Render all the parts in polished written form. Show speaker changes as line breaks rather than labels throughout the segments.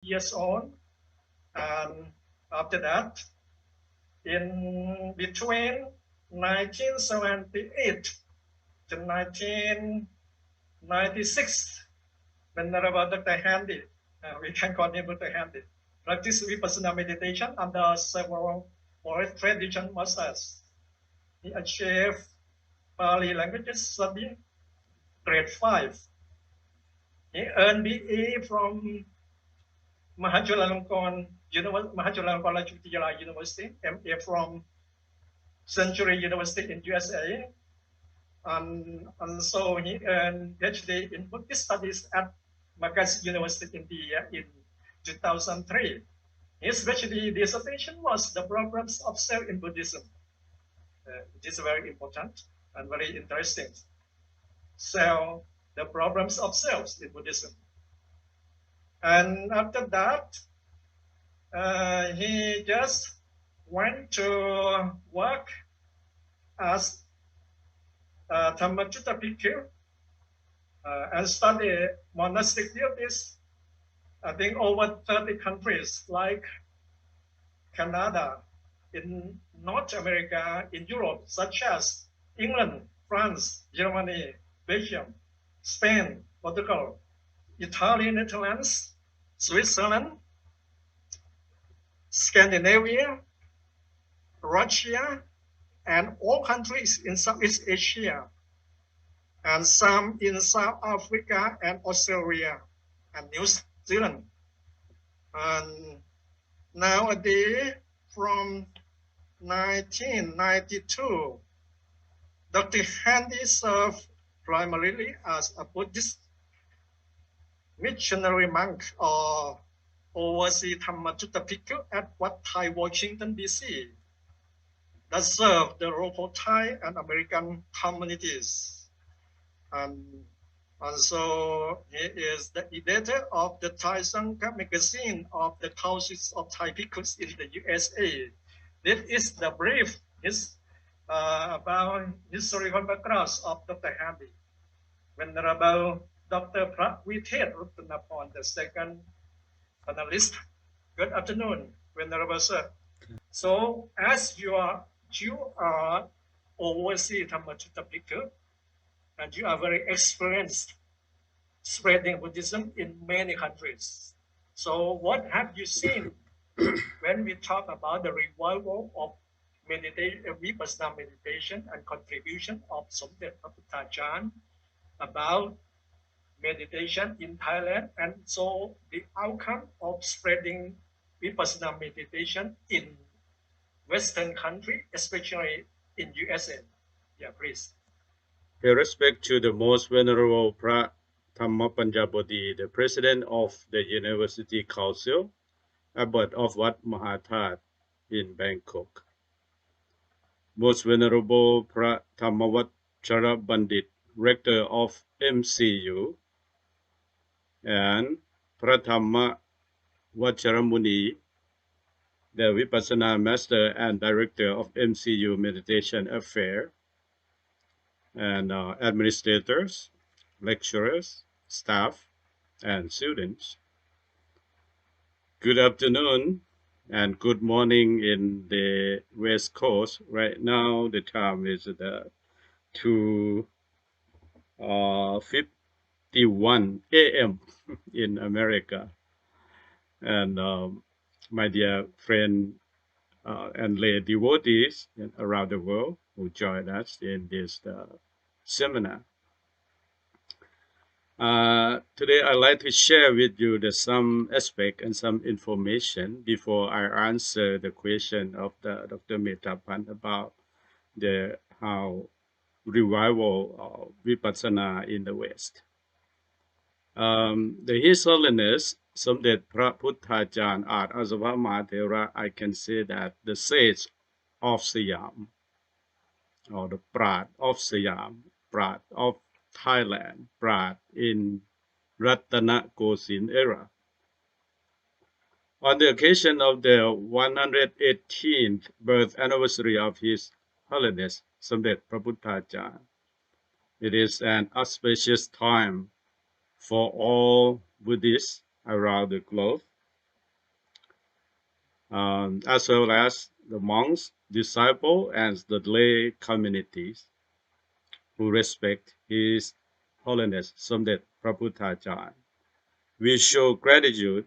years old. And after that, in between 1978 to 1996, Venerable Dr. Handy, we can call him Dr. Handy, practiced Vipassana meditation under several tradition masters. He achieved Pali languages study, grade 5. He earned BA from Mahachulalongkorn University, MA from Century University in USA, and so he earned PhD in Buddhist studies at Magaz University, India in 2003. His PhD dissertation was the problems of self in Buddhism. It is very important and very interesting. So the problems of self in Buddhism. And after that, he just went to work as a Dhammacutta Bhikkhu and study monastic duties, I think over 30 countries like Canada, in North America, in Europe, such as England, France, Germany, Belgium, Spain, Portugal, Italy, Netherlands, Switzerland, Scandinavia, Russia, and all countries in Southeast Asia, and some in South Africa and Australia and New Zealand. And nowadays, from 1992, Dr. Handy served primarily as a Buddhist missionary monk or overseas Dhammacutta Bhikkhu at Wat Thai, Washington, D.C. that served the local Thai and American communities. And so he is the editor of the Thai Sangha magazine of the Councils of Thai Bhikkhus in the USA. This is the brief about historical background of Dr. Handy. Venerable Dr. Pravitet Rutanapon, the second panelist. Good afternoon, Venerable Sir. So, as you are overseas Dhammacutta Bhikkhu, and you are very experienced spreading Buddhism in many countries. So, what have you seen when we talk about the revival of Vipassana meditation and contribution of Somdet Paputtachan about meditation in Thailand, and so the outcome of spreading Vipassana meditation in Western country, especially in USA? Yeah, please.
Pay respect to the most venerable Pra Thammapancha Bodhi, the president of the University Council, abbot of Wat Mahathat in Bangkok. Most venerable Pra Thammavachara Bandit, rector of MCU, and Prathamma Vacharamuni, the Vipassana master and director of MCU Meditation Affair, and administrators, lecturers, staff, and students. Good afternoon and good morning in the West Coast. Right now, the time is 2:51 a.m. in America. And my dear friend and lay devotees around the world who join us in this seminar. Today I'd like to share with you some aspect and some information before I answer the question of Dr. Metapan about how revival of Vipassana in the West. His Holiness Somdet Phra Puttachan Art Asava Mahathera, I can say that the sage of Siam, or the Prat of Siam, Prat of Thailand, Prat in Ratana Kosin era. On the occasion of the 118th birth anniversary of His Holiness Somdet Phra Puttachan, it is an auspicious time for all Buddhists around the globe as well as the monks, disciples, and the lay communities who respect His Holiness Somdet Prabhupada. We show gratitude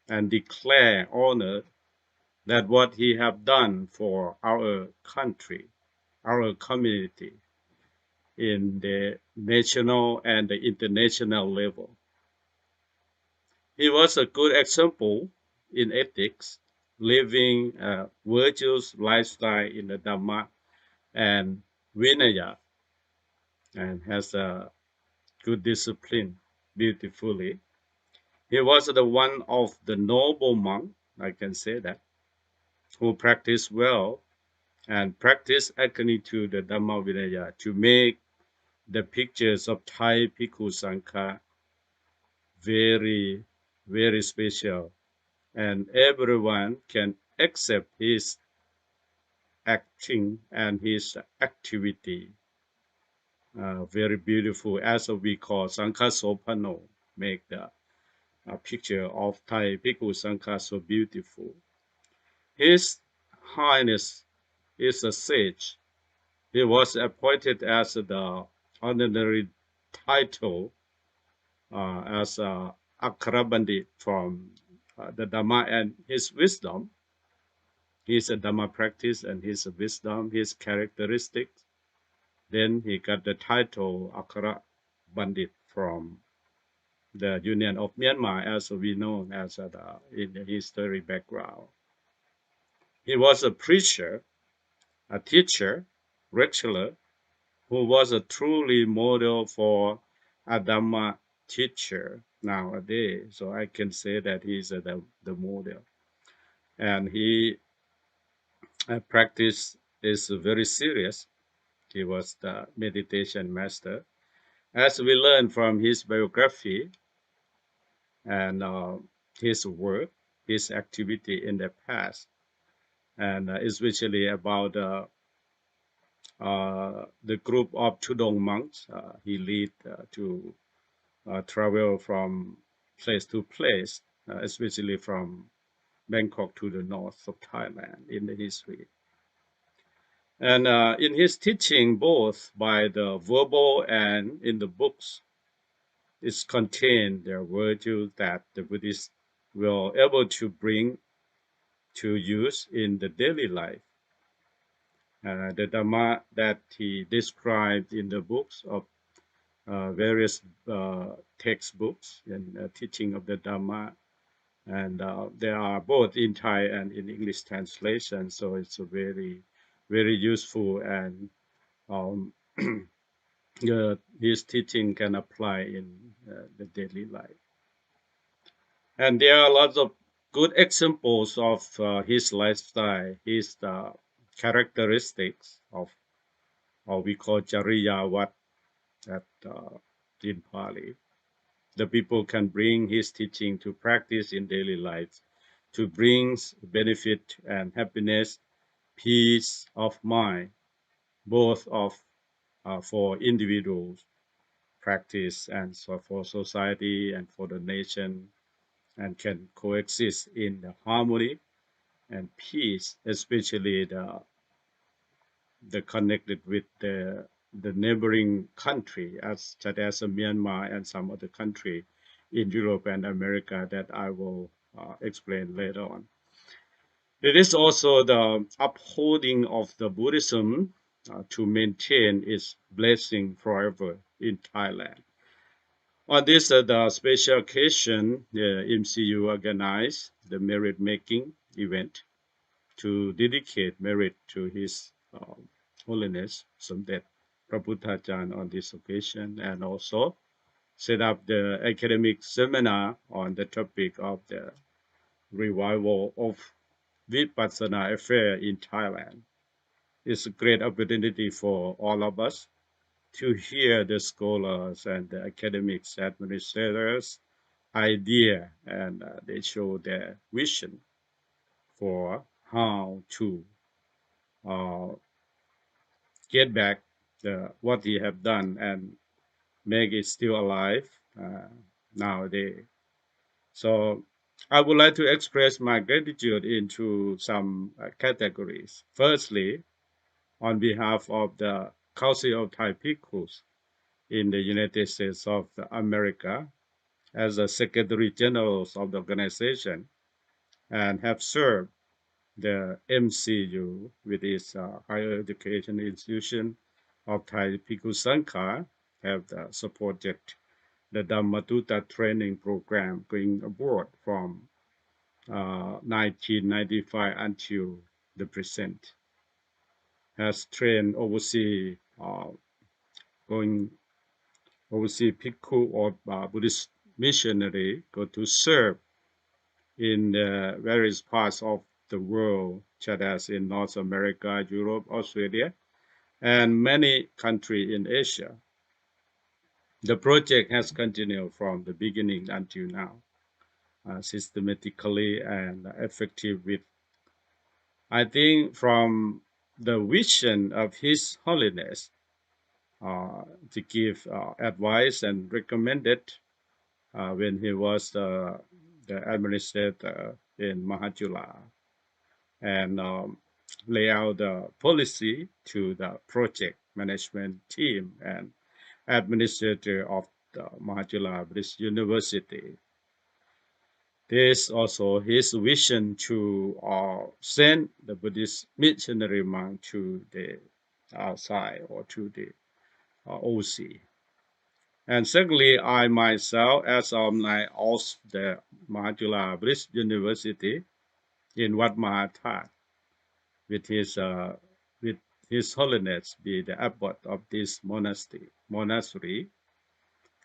and declare honor that what he have done for our country, our community, in the national and the international level. He was a good example in ethics, living a virtuous lifestyle in the Dhamma and Vinaya, and has a good discipline beautifully. He was the one of the noble monk, I can say that, who practiced well and practiced according to the Dhamma Vinaya to make the pictures of Thai Bhikkhu Sangha very, very special, and everyone can accept his acting and his activity. Very beautiful, as we call Sangha Sopano, make the picture of Thai Bhikkhu Sangha so beautiful. His Highness is a sage. He was appointed as the honorary title as Akara Bandit from the Dhamma and his wisdom. His Dhamma practice and his wisdom, his characteristics. Then he got the title Akara Bandit from the Union of Myanmar, as we know as in the history background. He was a preacher, a teacher, lecturer, who was a truly model for a Dhamma teacher nowadays. So I can say that he's the model. And he practice is very serious. He was the meditation master. As we learn from his biography and his work, his activity in the past, and especially about the group of Tudong monks he led to travel from place to place, especially from Bangkok to the north of Thailand in the history. And in his teaching, both by the verbal and in the books, is contained the virtues that the Buddhists were able to bring to use in the daily life. The Dhamma that he described in the books of various textbooks and teaching of the Dhamma, and they are both in Thai and in English translation. So it's a very, very useful, and his teaching can apply in the daily life. And there are lots of good examples of his lifestyle, his characteristics of what we call Jariya Wat at in Pali. The people can bring his teaching to practice in daily life to bring benefit and happiness, peace of mind, both of for individuals practice and so for society and for the nation, and can coexist in the harmony and peace, especially the connected with the neighboring country such as Myanmar and some other country in Europe and America that I will explain later on. It is also the upholding of the Buddhism to maintain its blessing forever in Thailand. On this the special occasion, the MCU organized the merit-making event to dedicate merit to His Holiness Somdet Prabhupada on this occasion, and also set up the academic seminar on the topic of the revival of Vipassana affair in Thailand. It's a great opportunity for all of us to hear the scholars and the academics, administrators' idea, and they show their vision for how to get back what he have done and make it still alive nowadays. So I would like to express my gratitude into some categories. Firstly, on behalf of the Council of Thai Bhikkhus in the United States of America, as the Secretary General of the organization, and have served the MCU with its higher education institution of Thai Bhikkhu Sangha, have supported the Dhammatutta training program going abroad from 1995 until the present. Has trained overseas going overseas Bhikkhu or Buddhist missionary go to serve in the various parts of the world, such as in North America, Europe, Australia, and many countries in Asia. The project has continued from the beginning until now, systematically and effective with, I think, from the vision of His Holiness to give advice and recommended when he was the administrator in Mahajula, and lay out the policy to the project management team and administrator of the Mahajula Buddhist University. This also his vision to send the Buddhist missionary monk to the outside or to the OC. And secondly, I myself, as alumni of the Mahajula Buddhist University in Wat Mahathat, with His Holiness be the abbot of this monastery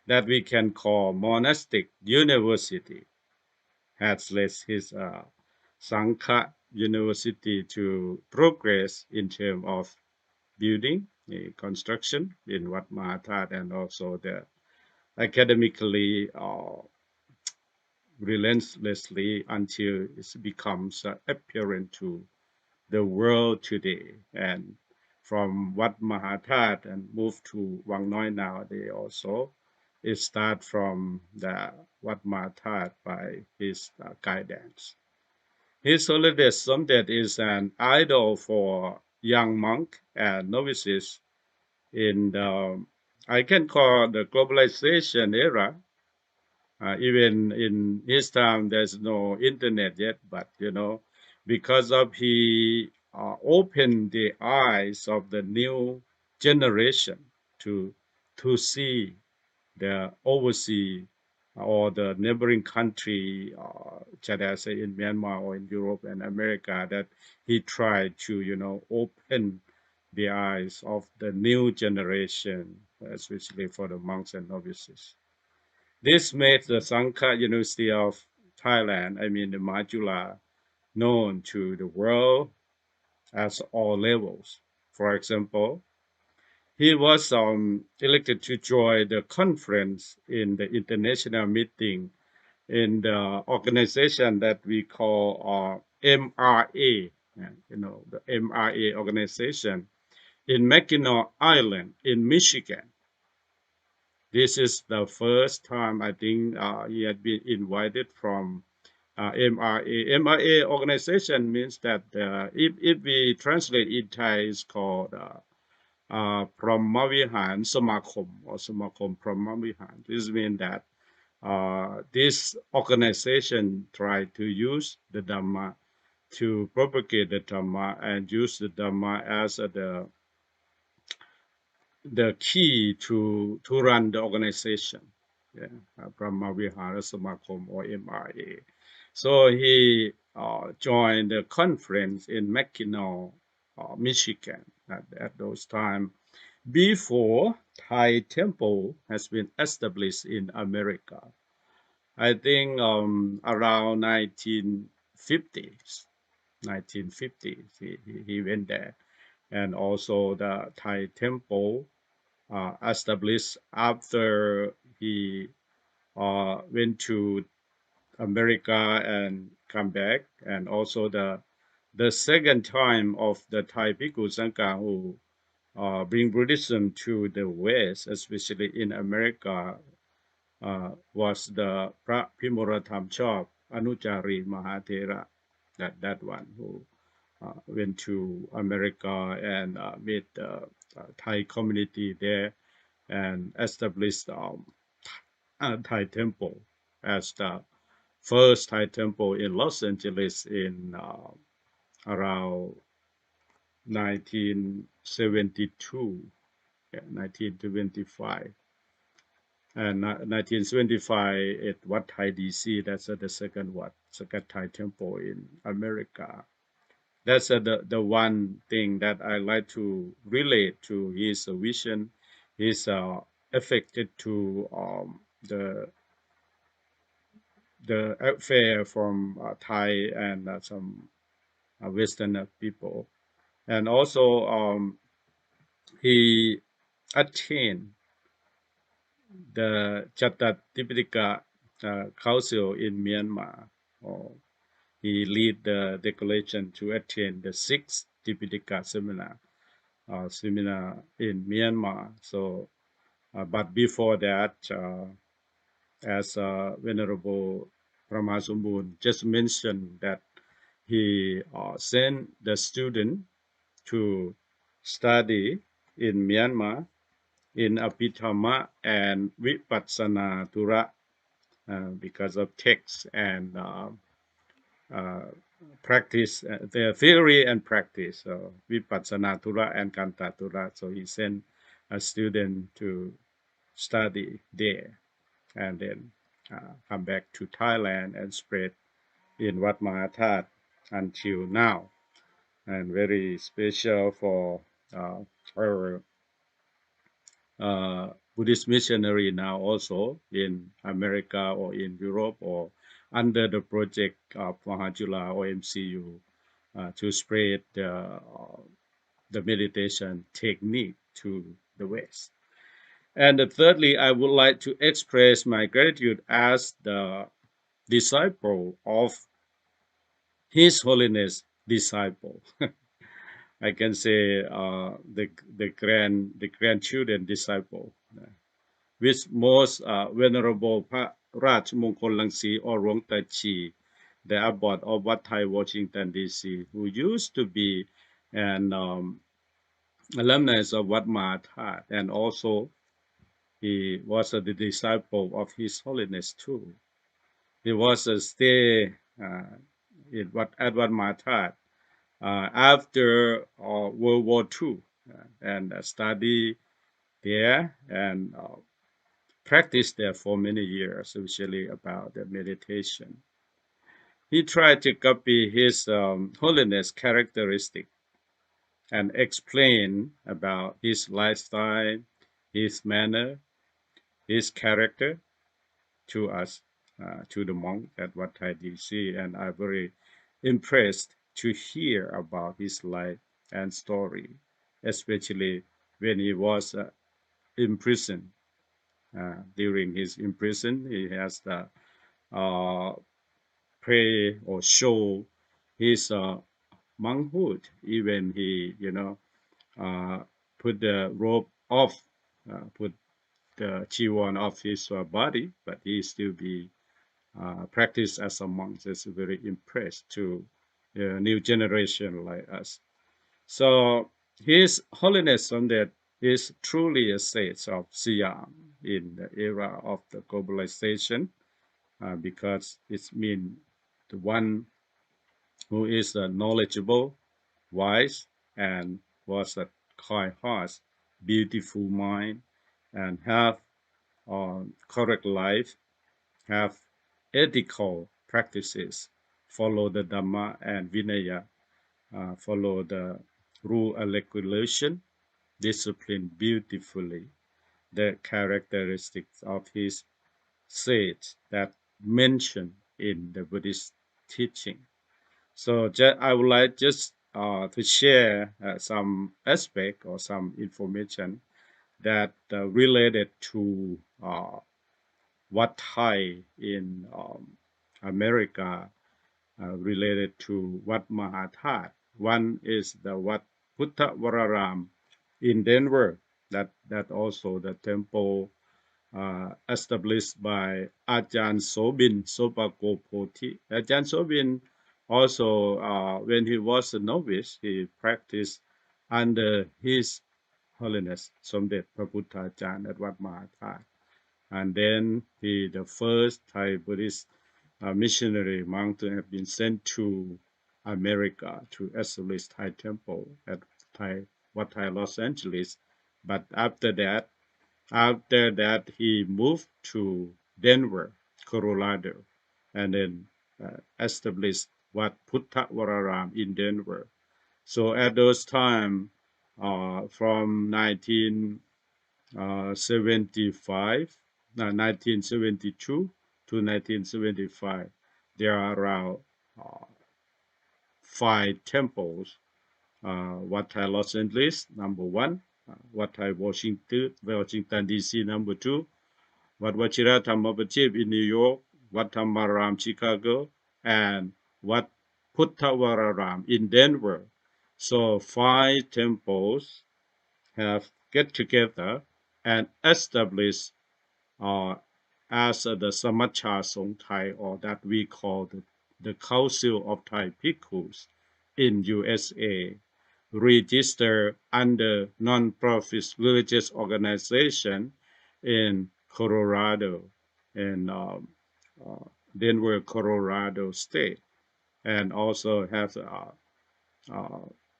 that we can call monastic university, has led his Sangha University to progress in terms of building, construction in Wat Mahathat, and also the academically relentlessly until it becomes apparent to the world today. And from Wat Mahathat and move to Wang Noi now, they also it start from the Wat Mahathat by his guidance. His Holiness Somdet is an idol for young monk and novices in the, I can call the globalization era. Even in his time, there's no internet yet, but because of he opened the eyes of the new generation to see the overseas or the neighboring country, such as in Myanmar or in Europe and America, that he tried to open the eyes of the new generation, especially for the monks and novices. This made the Sangha University of Thailand, the Majula, known to the world at all levels. For example, he was elected to join the conference in the international meeting in the organization that we call MRA, the MRA organization in Mackinac Island in Michigan. This is the first time I think he had been invited from MRA. MRA organization means that if we translate in Thai, it's called Brahmavihan Samakom or Samakom Brahmavihan. This means that this organization tried to use the Dhamma to propagate the Dhamma and use the Dhamma as the key to run the organization, Brahma Vihara Samakom or MRA. So he joined the conference in Mackinac, Michigan at those times, before Thai temple has been established in America. I think around 1950s, he went there. And also the Thai temple established after he went to America and come back, and also the second time of the Thai Bhikkhu Sangha who bring Buddhism to the West, especially in America, was the Pra Phimuratham Chop Anujari Mahathera, that one who went to America and made the Thai community there and established a Thai temple as the first Thai temple in Los Angeles in around 1972, 1925. And 1975 at Wat Thai DC, that's the second Thai temple in America. That's the one thing that I like to relate to his vision. He's affected to the affair from Thai and some Western people, and also he attained the Chattatipitaka Council in Myanmar. He lead the declaration to attend the sixth Tipitaka seminar in Myanmar. So, but before that, as Venerable Brahmasumbun just mentioned, that he sent the student to study in Myanmar in Abhidhamma and Vipassana Tura because of text and practice, the theory and practice, so Vipassana Tura and Kanta Tura. So he sent a student to study there and then come back to Thailand and spread in Wat Mahathat until now. And very special for our Buddhist missionary now also in America or in Europe or under the project of Mahajula or MCU to spread the meditation technique to the West. And thirdly, I would like to express my gratitude as the disciple of His Holiness disciple. I can say the grandchildren disciple, with most venerable พระราชมงคลรังสี or Rong Tai Chi, the abbot of Wat Thai, Washington D.C., who used to be an alumnus of Wat Mahathat, and also he was the disciple of His Holiness too. He was a stay at Wat Mahathat after World War II and study there and practiced there for many years, especially about the meditation. He tried to copy His Holiness characteristic and explain about his lifestyle, his manner, his character to us, to the monk at Wat Thai DC, and I'm very impressed to hear about his life and story, especially when he was in prison. During his imprisonment, he has the pray or show his monkhood. Even he, put the robe off, put the chiwan off his body, but he still be practice as a monk. It's very impressed to the new generation like us. So His Holiness Samdet is truly a sage of Siam in the era of the globalization, because it means the one who is knowledgeable, wise, and was a kind heart, beautiful mind, and have correct life, have ethical practices, follow the Dhamma and Vinaya, follow the rule and regulation, discipline beautifully, the characteristics of his sage that mentioned in the Buddhist teaching. So I would like just to share some aspect or some information that related to Wat Thai in America, related to Wat Mahathat. One is the Wat Puttha Vararam in Denver. That also the temple established by Ajahn Sobin Sobakopoti. Ajahn Sobin also, when he was a novice, he practiced under His Holiness Somdet Prabhupada at Wat Mahathat. And then the first Thai Buddhist missionary monk to have been sent to America to establish Thai temple at Wat Thai, Los Angeles. But after that, he moved to Denver, Colorado, and then established Wat Phutta Vararam in Denver. So at those time, from 1972 to 1975, there are around 5 temples. Wat Thai Los Angeles, number 1. Wat Thai Washington D.C., number 2. Wat Wachira Thammapacheep in New York, Wat Thammaram, Chicago, and Wat Puttavararam in Denver. So 5 temples have get together and established as the Samacha Song Thai, or that we call the Council of Thai Bhikkhus in USA, registered under non-profit religious organization in Colorado, in Denver, Colorado state, and also have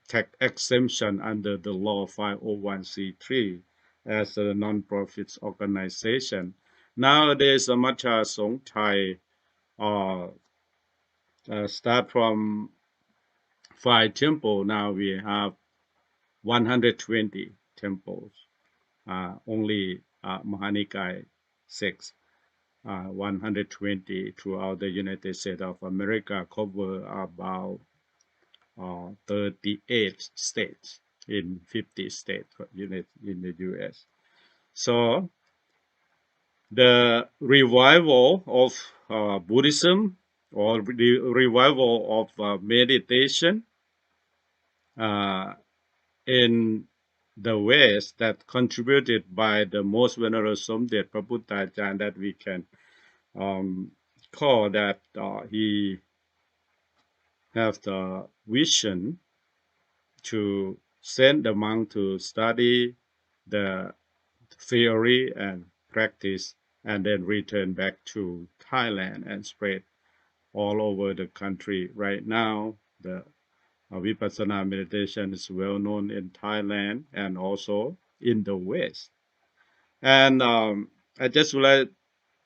tax exemption under the law 501c3 as a non-profit organization. Nowadays, Samacha Song Thai start from 5 temples. Now we have 120 temples. Only Mahanikai 6. 120 throughout the United States of America cover about 38 states in 50 states in the U.S. So the revival of Buddhism, or the revival of meditation in the West, that contributed by the most venerable Somdet Prabhupada, that we can call that he have the vision to send the monk to study the theory and practice, and then return back to Thailand and spread all over the country. Right now, the Vipassana meditation is well known in Thailand and also in the West. And I just would like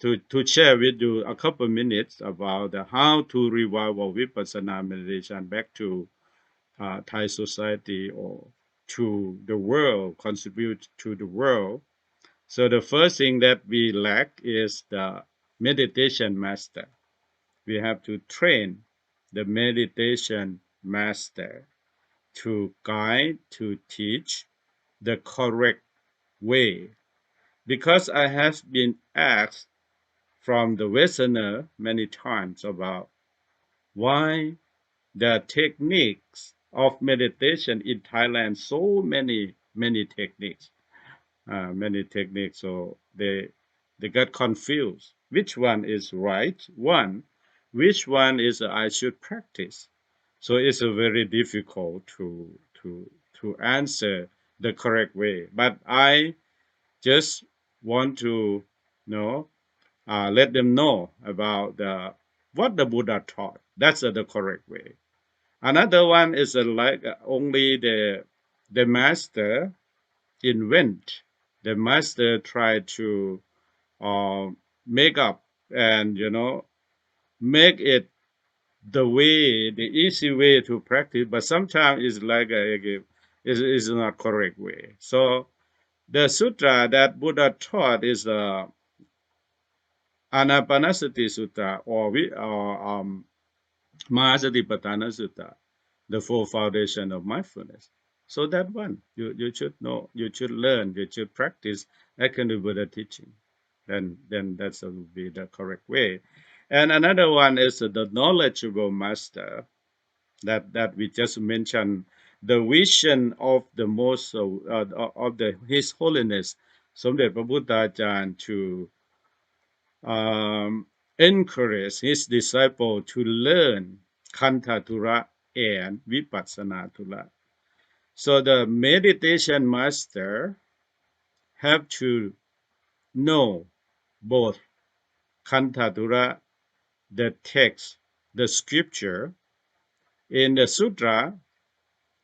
to share with you a couple minutes about how to revive Vipassana meditation back to Thai society or to the world, contribute to the world. So the first thing that we lack is the meditation master. We have to train the meditation master to guide, to teach the correct way. Because I have been asked from the Westerner many times about why the techniques of meditation in Thailand, so many techniques, so they got confused. Which one is right one? Which one is I should practice? So it's very difficult to answer the correct way. But I just want to let them know about what the Buddha taught. That's the correct way. Another one is like only the master invent. The master try to make up and make it the easy way to practice, but sometimes it's like is not correct way. So the sutra that Buddha taught is the Anapanasati Sutta, or Mahasatipatthana Sutta, the 4 foundation of mindfulness. So that one, you should know, you should learn, you should practice according to Buddha teaching. Then that will be the correct way. And another one is the knowledgeable master that we just mentioned, the vision of the most of His Holiness สมเด็จพระพุทธาจารย์ to encourage his disciple to learn Kantha Thura and Vipassana Thura. So the meditation master have to know both Kantha Thura, the text, the scripture in the sutra,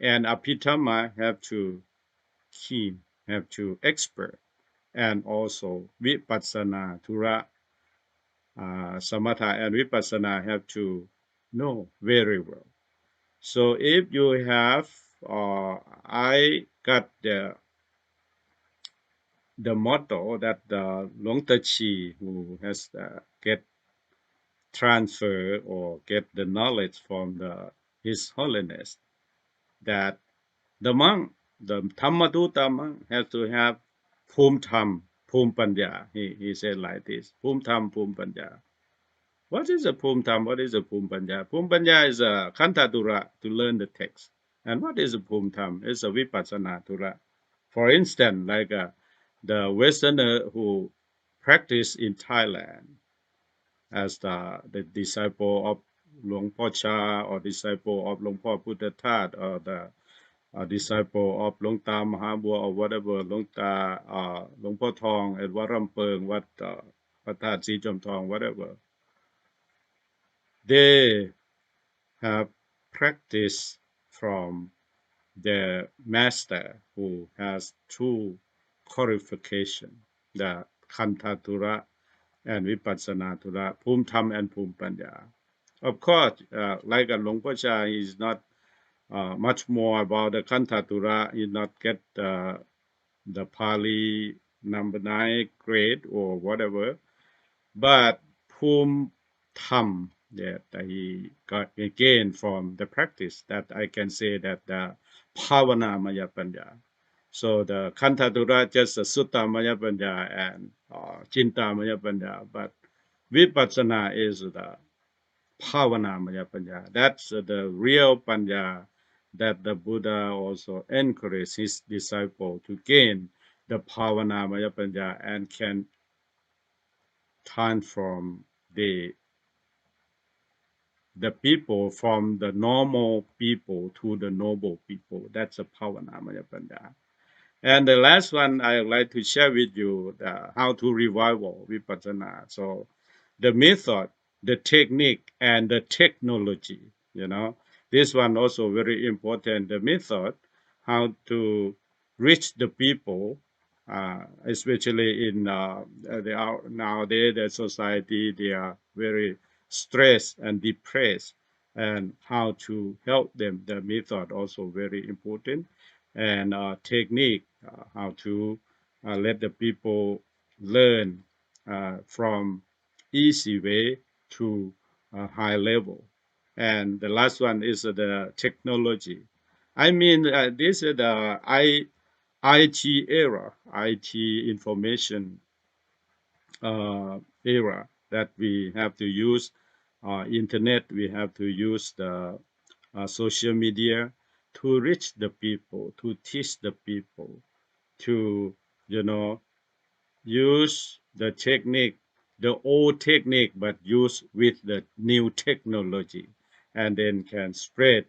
and Abhidhamma have to keen, have to expert, and also Vipassana Thura, Samatha and Vipassana have to know very well. So if you have, I got the motto that the Luang Tachi who has get transfer or get the knowledge from His Holiness, that the monk, the Dhammadutta monk, has to have Phum Tham, Phum Panya. He said like this: Phum Tham, Phum Panya. What is a Phum Tham? What is a Phum Panya? Phum Panya is a Kantha Thura, to learn the text. And what is a Phum Tham? It's a Vipassana Thura. For instance, like the Westerner who practice in Thailand as the disciple of Luang Po Cha, or disciple of Luang Po Puttha Thát, or the disciple of Luang Ta Mahabua, or whatever, Luang Ta, Luang Po Thong at Wat Rampeng, Wat Phat Thát Si Chom Thong, whatever. They have practiced from the master who has two qualification, the Kantha Thura and Vipassana Thura, Phum Tham and Phum Panya. Of course, like a Luang Po Cha is not much more about the Kantha Thura. He not get the Pali number 9 grade or whatever, but Phum Tham that he got again from the practice, that I can say that the Bhavana Maya Panya. So the Kantha Thura just a Sutta Maya Panya and Chinta Maya Panya, but Vipassana is the Bhavana Maya Panya. That's the real Panya that the Buddha also encouraged his disciple to gain the Bhavana Maya Panya and can transform the people from the normal people to the noble people. That's a Pavanamaya Panya. And the last one I would like to share with you how to revival Vipassana. So the method, the technique, and the technology, this one also very important. The method, how to reach the people, especially in nowadays the society, they are very stressed and depressed, and how to help them. The method also very important, and technique, how to let the people learn from easy way to a high level. And the last one is the technology. I mean, this is the IT era, IT information era, that we have to use internet, we have to use the social media to reach the people, to teach the people, to, use the technique, the old technique, but use with the new technology, and then can spread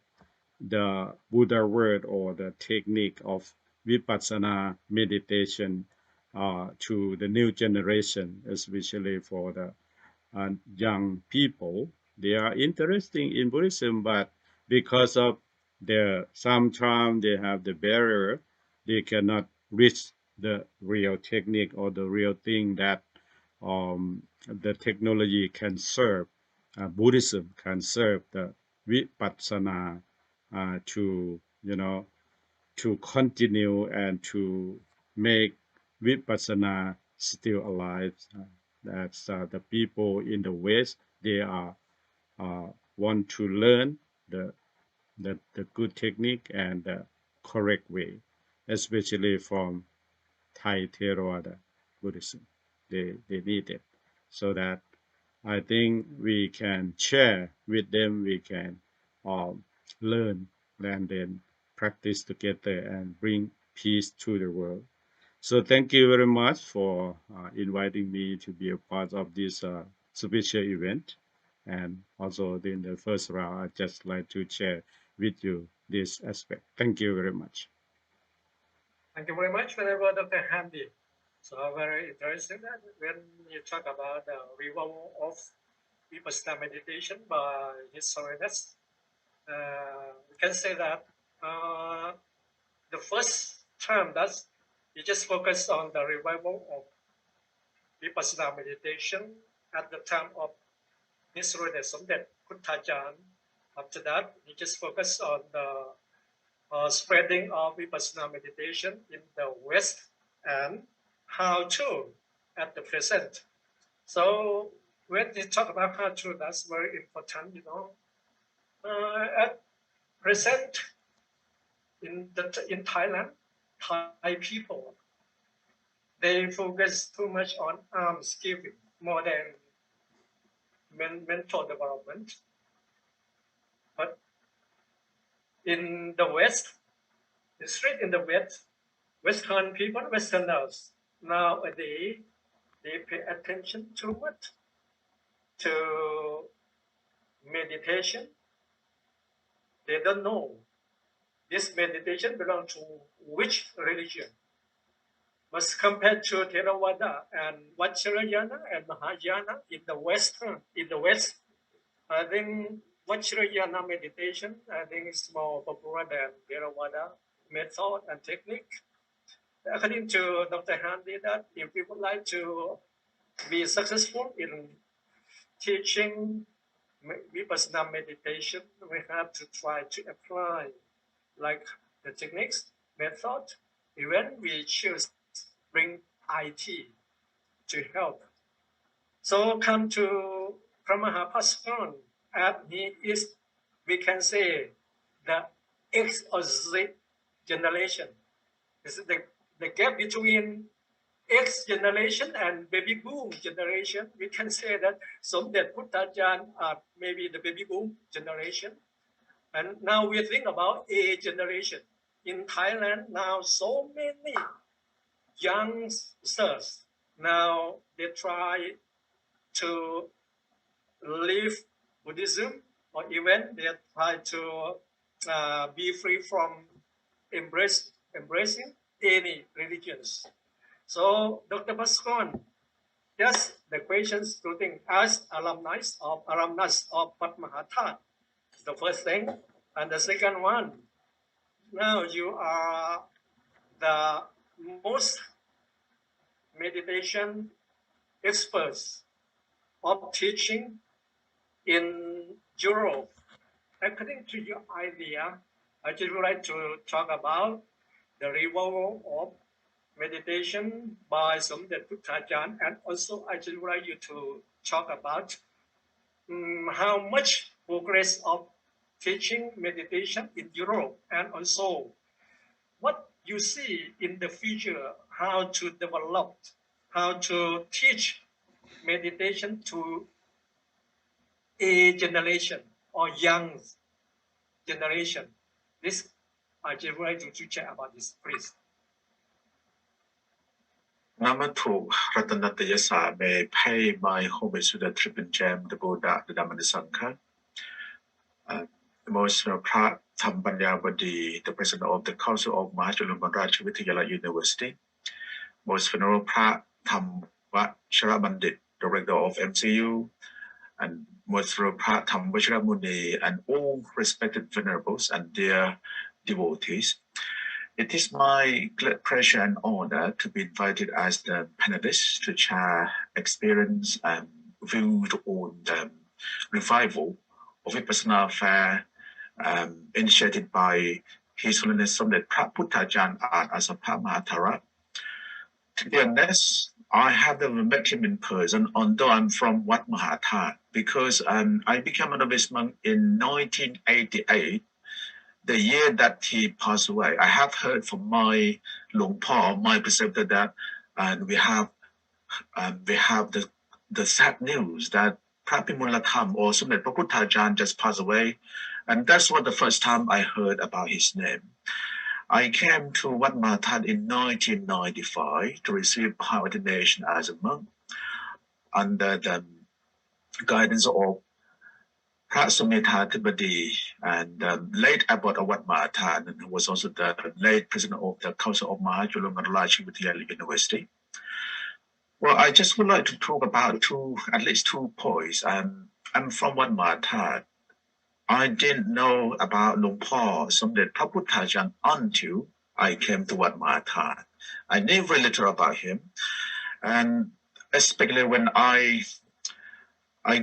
the Buddha word or the technique of Vipassana meditation to the new generation, especially for the young people. They are interested in Buddhism, but because of sometimes they have the barrier, they cannot reach the real technique or the real thing that the technology can serve. Buddhism can serve the Vipassana to, to continue and to make Vipassana still alive. That's the people in the West, they are want to learn the good technique and the correct way, especially from Thai Theravada Buddhism. They need it, so that I think we can share with them, we can learn and then practice together and bring peace to the world. So thank you very much for inviting me to be a part of this special event. And also in the first round, I'd just like to share with you this aspect. Thank you very much.
Thank you very much, Venerable Dr. Hamdi. So very interesting that when you talk about the revival of Vipassana meditation by His Holiness, we can say that the first term that you just focus on the revival of Vipassana meditation at the time of His Holiness Somdet Puttajan. After that, you just focus on the spreading of Vipassana meditation in the West and how to at the present. So when you talk about how to, that's very important, you know. At present, in Thailand, Thai people, they focus too much on alms giving more than mental development. But in the West, straight in the West, Western people, Westerners, nowadays, they pay attention too much to meditation. They don't know this meditation belongs to which religion. But compared to Theravada and Vajrayana and Mahayana in the West, I think Vajrayana meditation, I think is more popular than Theravada method and technique. According to Dr. Handy, that if we would like to be successful in teaching Vipassana meditation, we have to try to apply like the techniques, method, even we choose bring IT to help. So come to Pramaha Pascal, and he is, we can say, the X or Z generation. This is the gap between X generation and baby boom generation. We can say that Somdet Puttajan are maybe the baby boom generation. And now we think about A generation. In Thailand, now so many youngsters, now they try to live Buddhism, or even they try to be free from embracing any religions. So Dr. Pascal, just the questions to think as alumnus of Padmahatha, the first thing. And the second one, now you are the most meditation experts of teaching in Europe. According to your idea, I just would like to talk about the revival of meditation by Somdet Puttajan, and also I just would like you to talk about how much progress of teaching meditation in Europe, and also what you see in the future, how to develop, how to teach meditation to a generation or young generation. This, I just would like to chat about this, please.
นามัถุรัตนตยสาเมไพ่ไมโฮเมสุดาทริปเจมเดบูดาเดดามันสังฆะmost พระธรรมปัญญาบดี the president of the council of มหาจุฬาลงกรณราชวิทยาลัย University most venerable พระธรรมวชรบัณฑิต director of MCU and most venerable พระธรรมวชรมุนี and all respected venerables and their devotees. It is my great pleasure and honor to be invited as the panelist to share experience and views on the revival of Vipassana fair initiated by His Holiness Somdet Puttajan Asapa Mahatara. To be honest, I have never met him in person, although I'm from Wat Mahatha, because I became a novice monk in 1988. The year that he passed away. I have heard from my Luang Pa, my preceptor, that we have the sad news that Prapimulatham or Somdet Puttajan just passed away, and that's what the first time I heard about his name. I came to Wat Mahathat in 1995 to receive high ordination as a monk under the guidance of Phra Sumethathibadi and late Abbot of Wat Mahathat, and who was also the late president of the Council of Mahajulamandala University. Well, I just would like to talk about at least two points. I'm from Wat Mahathat. I didn't know about Luang Por Somdet Prabhupada until I came to Wat Mahathat. I knew very little about him, and especially when I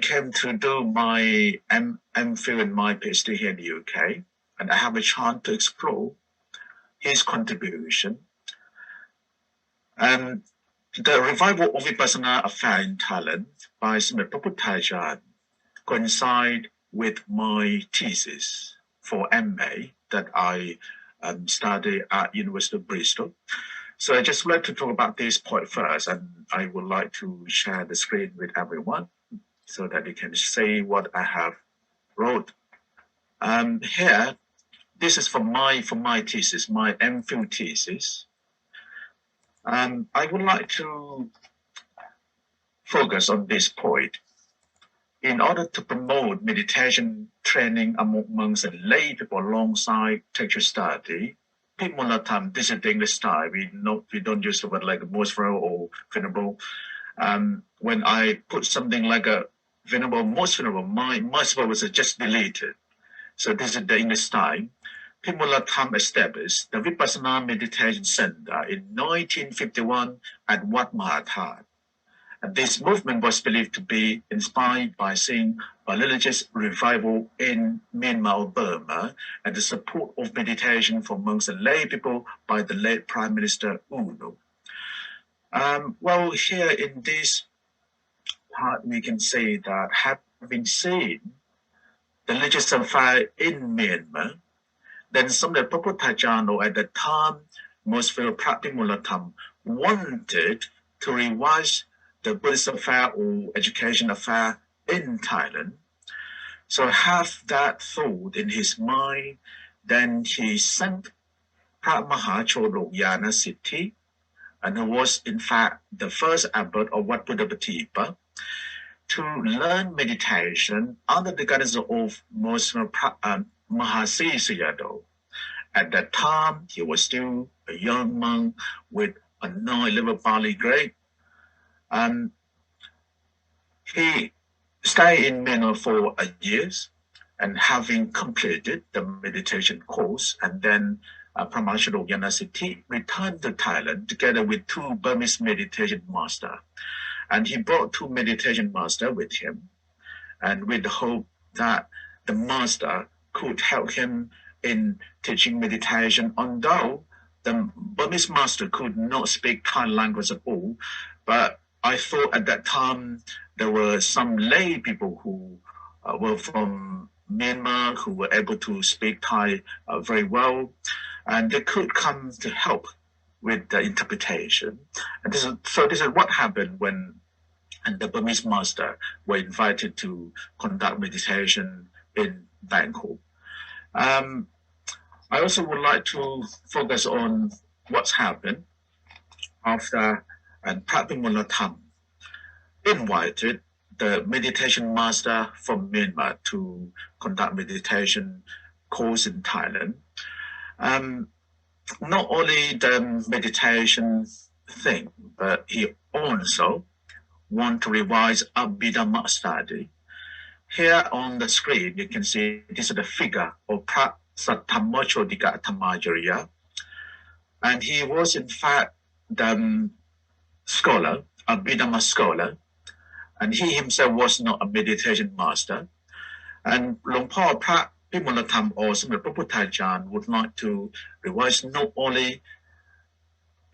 came to do my MPhil and my PhD here in the UK, and I have a chance to explore his contribution. And the Revival Vipassana affair in Thailand by Smt. Prabhupada coincide with my thesis for MA that I studied at University of Bristol. So I just would like to talk about this point first, and I would like to share the screen with everyone so that you can see what I have wrote. Here, this is for my thesis, my MPhil thesis. I would like to focus on this point. In order to promote meditation training among monks and lay people alongside texture study, Pimulatam, this is the English style. We don't use the word like most venerable or venerable. When I put something like a venerable, most venerable, my most venerable was just deleted. So this is the English style. Pimulatam established the Vipassana Meditation Center in 1951 at Wat Mahathat. And this movement was believed to be inspired by seeing a religious revival in Myanmar or Burma and the support of meditation for monks and lay people by the late Prime Minister U Nu. Well, here in this part, we can say that having seen the religious affair in Myanmar, then Somdet Prabhupada at the time, most Pimulatam wanted to revise the Buddhist affair or education affair in Thailand. So have that thought in his mind, then he sent Phra Mahachodokayana Siddhi, and who was in fact the first abbot of Wat Buddhapatipa, to learn meditation under the guidance of most Mahasi Sayadaw. At that time, he was still a young monk with a 9-level Pali grade. He stayed in Myanmar for a year, and having completed the meditation course, and then Pramachadokayana Siddhi returned to Thailand together with 2 Burmese meditation masters. And he brought 2 meditation masters with him, and with the hope that the master could help him in teaching meditation, although the Burmese master could not speak Thai language at all. But I thought at that time there were some lay people who were from Myanmar who were able to speak Thai very well, and they could come to help with the interpretation. And this is what happened when the Burmese master were invited to conduct meditation in Bangkok. I also would like to focus on what's happened after Phra Pimulatam invited the meditation master from Myanmar to conduct meditation course in Thailand. Not only the meditation thing, but he also want to revise Abhidhamma study. Here on the screen, you can see this is the figure of Phra Satthammachodika Thammayariya. And he was in fact the scholar, Abhidhamma scholar, and he himself was not a meditation master. And Luang Por Phra Pimulatam or Smt. Prabhupada would like to revise not only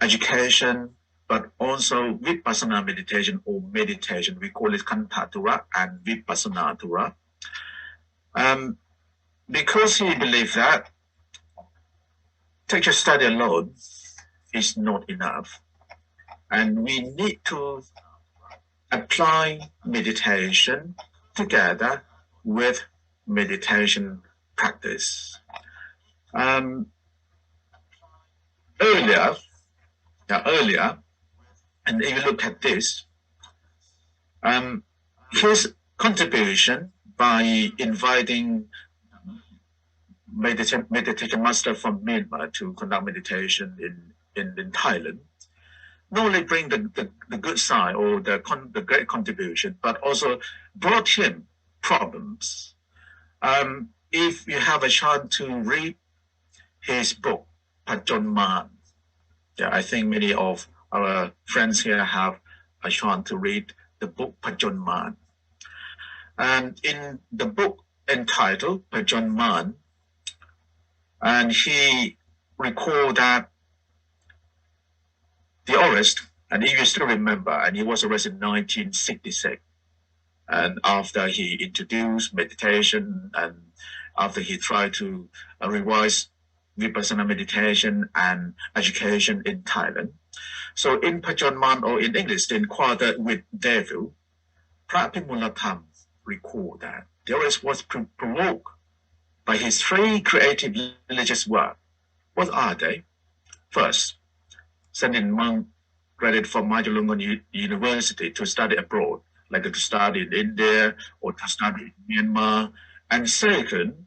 education, but also Vipassana meditation or meditation. We call it Kanthatura and Vipassanatura. Because he believed that texture study alone is not enough, and we need to apply meditation together with meditation practice. earlier, and if you look at this, his contribution by inviting meditation master from Myanmar to conduct meditation in Thailand, not only bring the good side or the great contribution, but also brought him problems. If you have a chance to read his book, Pajon Man, I think many of our friends here have a chance to read the book Pajon Man. And in the book entitled Pajon Man, and he recalled that the arrest, and if you still remember, and he was arrested in 1966. And after he introduced meditation, and after he tried to revise Vipassana meditation and education in Thailand. So in Pajon Man, or in English, the Encounter with Devil, Phra Phimulatham recalled that the arrest was provoked by his three creative religious works. What are they? First, sending monk graduate from Vajrayana University to study abroad, like to study in India or to study in Myanmar. And second,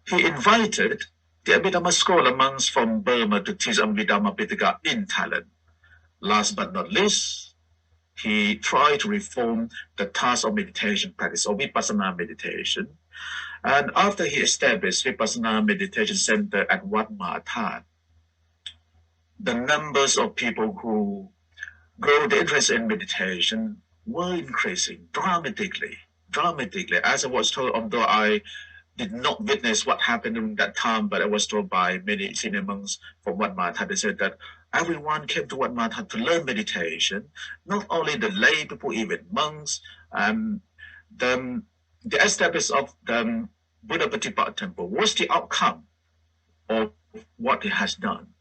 he invited the Abhidhamma scholar monks from Burma to teach Abhidhamma Pitaka in Thailand. Last but not least, he tried to reform the task of meditation practice, or Vipassana meditation. And after he established Vipassana Meditation Center at Wat Mahathat, the numbers of people who grow the interest in meditation were increasing dramatically. As I was told, although I did not witness what happened during that time, but I was told by many senior monks from Wat Mahathat, they said that everyone came to Wat Mahathat to learn meditation, not only the lay people, even monks. The establishment of the Buddha Patipata Temple was the outcome of what he has done.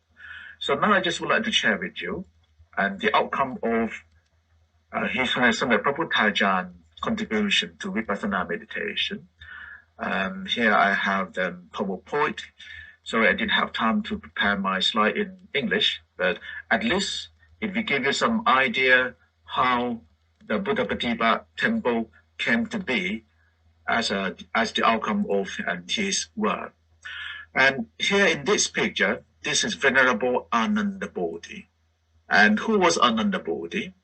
So now I just would like to share with you and the outcome of His Holiness Prabhu Thajan contribution to Vipassana meditation. Here I have the PowerPoint. Sorry, I didn't have time to prepare my slide in English, but at least it will give you some idea how the Buddha Patipata Temple came to be as the outcome of his work. And here in this picture, this is Venerable Ananda Bodhi. And who was Ananda Bodhi?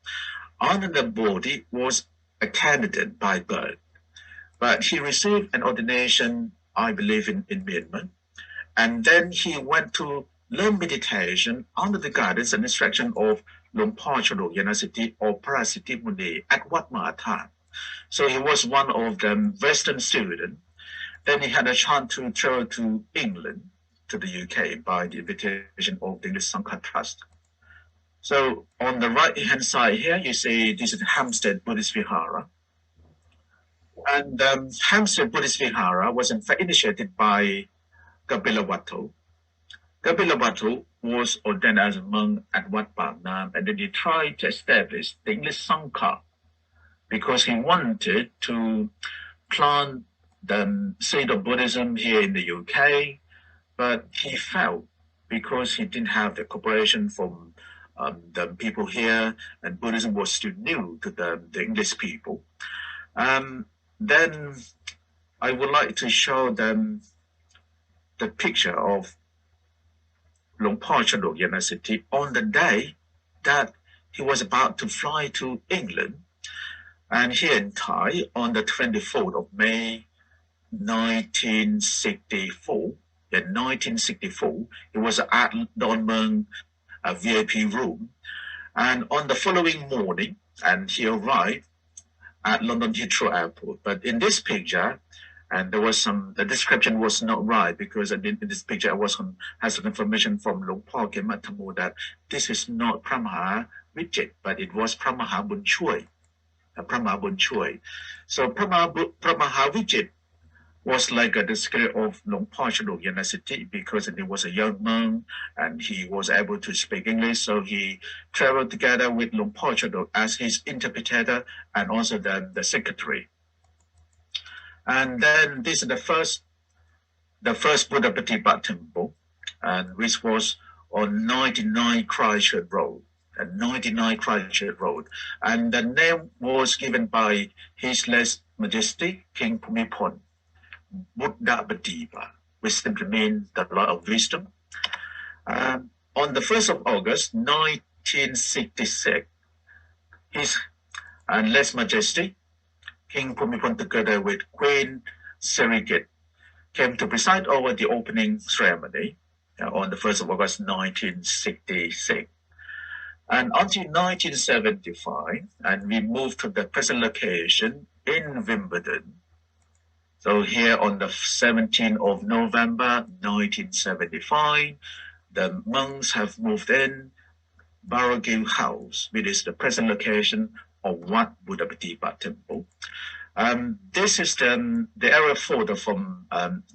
Ananda Bodhi was a candidate by birth, but he received an ordination, I believe, in Myanmar. And then he went to learn meditation under the guidance and instruction of Lumpur Chodok Yanasiddhi or Parasiddhi Muni at Wat Mahathat. So he was one of the Western students. Then he had a chance to travel to England, to the UK, by the invitation of the English Sangha Trust. So on the right-hand side here, you see this is Hampstead Buddhist Vihara. And Hampstead Buddhist Vihara was in fact initiated by Kapilavatthu. Kapilavatthu was ordained as a monk at Wat Phra Nam, and then he tried to establish the English Sangha because he wanted to plant the seed of Buddhism here in the UK, but he failed because he didn't have the cooperation from the people here, and Buddhism was still new to the English people. Then I would like to show them the picture of Lumpur Chodok Yanasiddhi on the day that he was about to fly to England. And here in Thai, on the 24th of May, 1964, he was at Don Mung VIP room. And on the following morning, and he arrived at London Heathrow Airport. But in this picture, and there was the description was not right because in this picture I had some information from Lumpur Kematamo that this is not Pramaha Vijit, but it was Pramaha Bunchoi. So Pramaha Vijit was like the script of Lumpur Chodok Yanasiddhi because he was a young monk and he was able to speak English. So he traveled together with Lumpur Chodok as his interpreter and also the secretary. And then this is the first Buddha Patipata Temple, and which was on 99 Christchurch Road. And 99 Christchurch Road. And the name was given by His Less Majesty King Bhumibol Bodhi, which simply means the Lord of Wisdom. On the 1st of August 1966, His Less Majesty King Bhumibol, together with Queen Surrogate, came to preside over the opening ceremony on the 1st of August 1966. And until 1975, and we moved to the present location in Wimbledon. So here on the 17th of November 1975, the monks have moved in Barrowgill House, which is the present location of Wat Buddha Bodhisattva Temple. This is the area photo from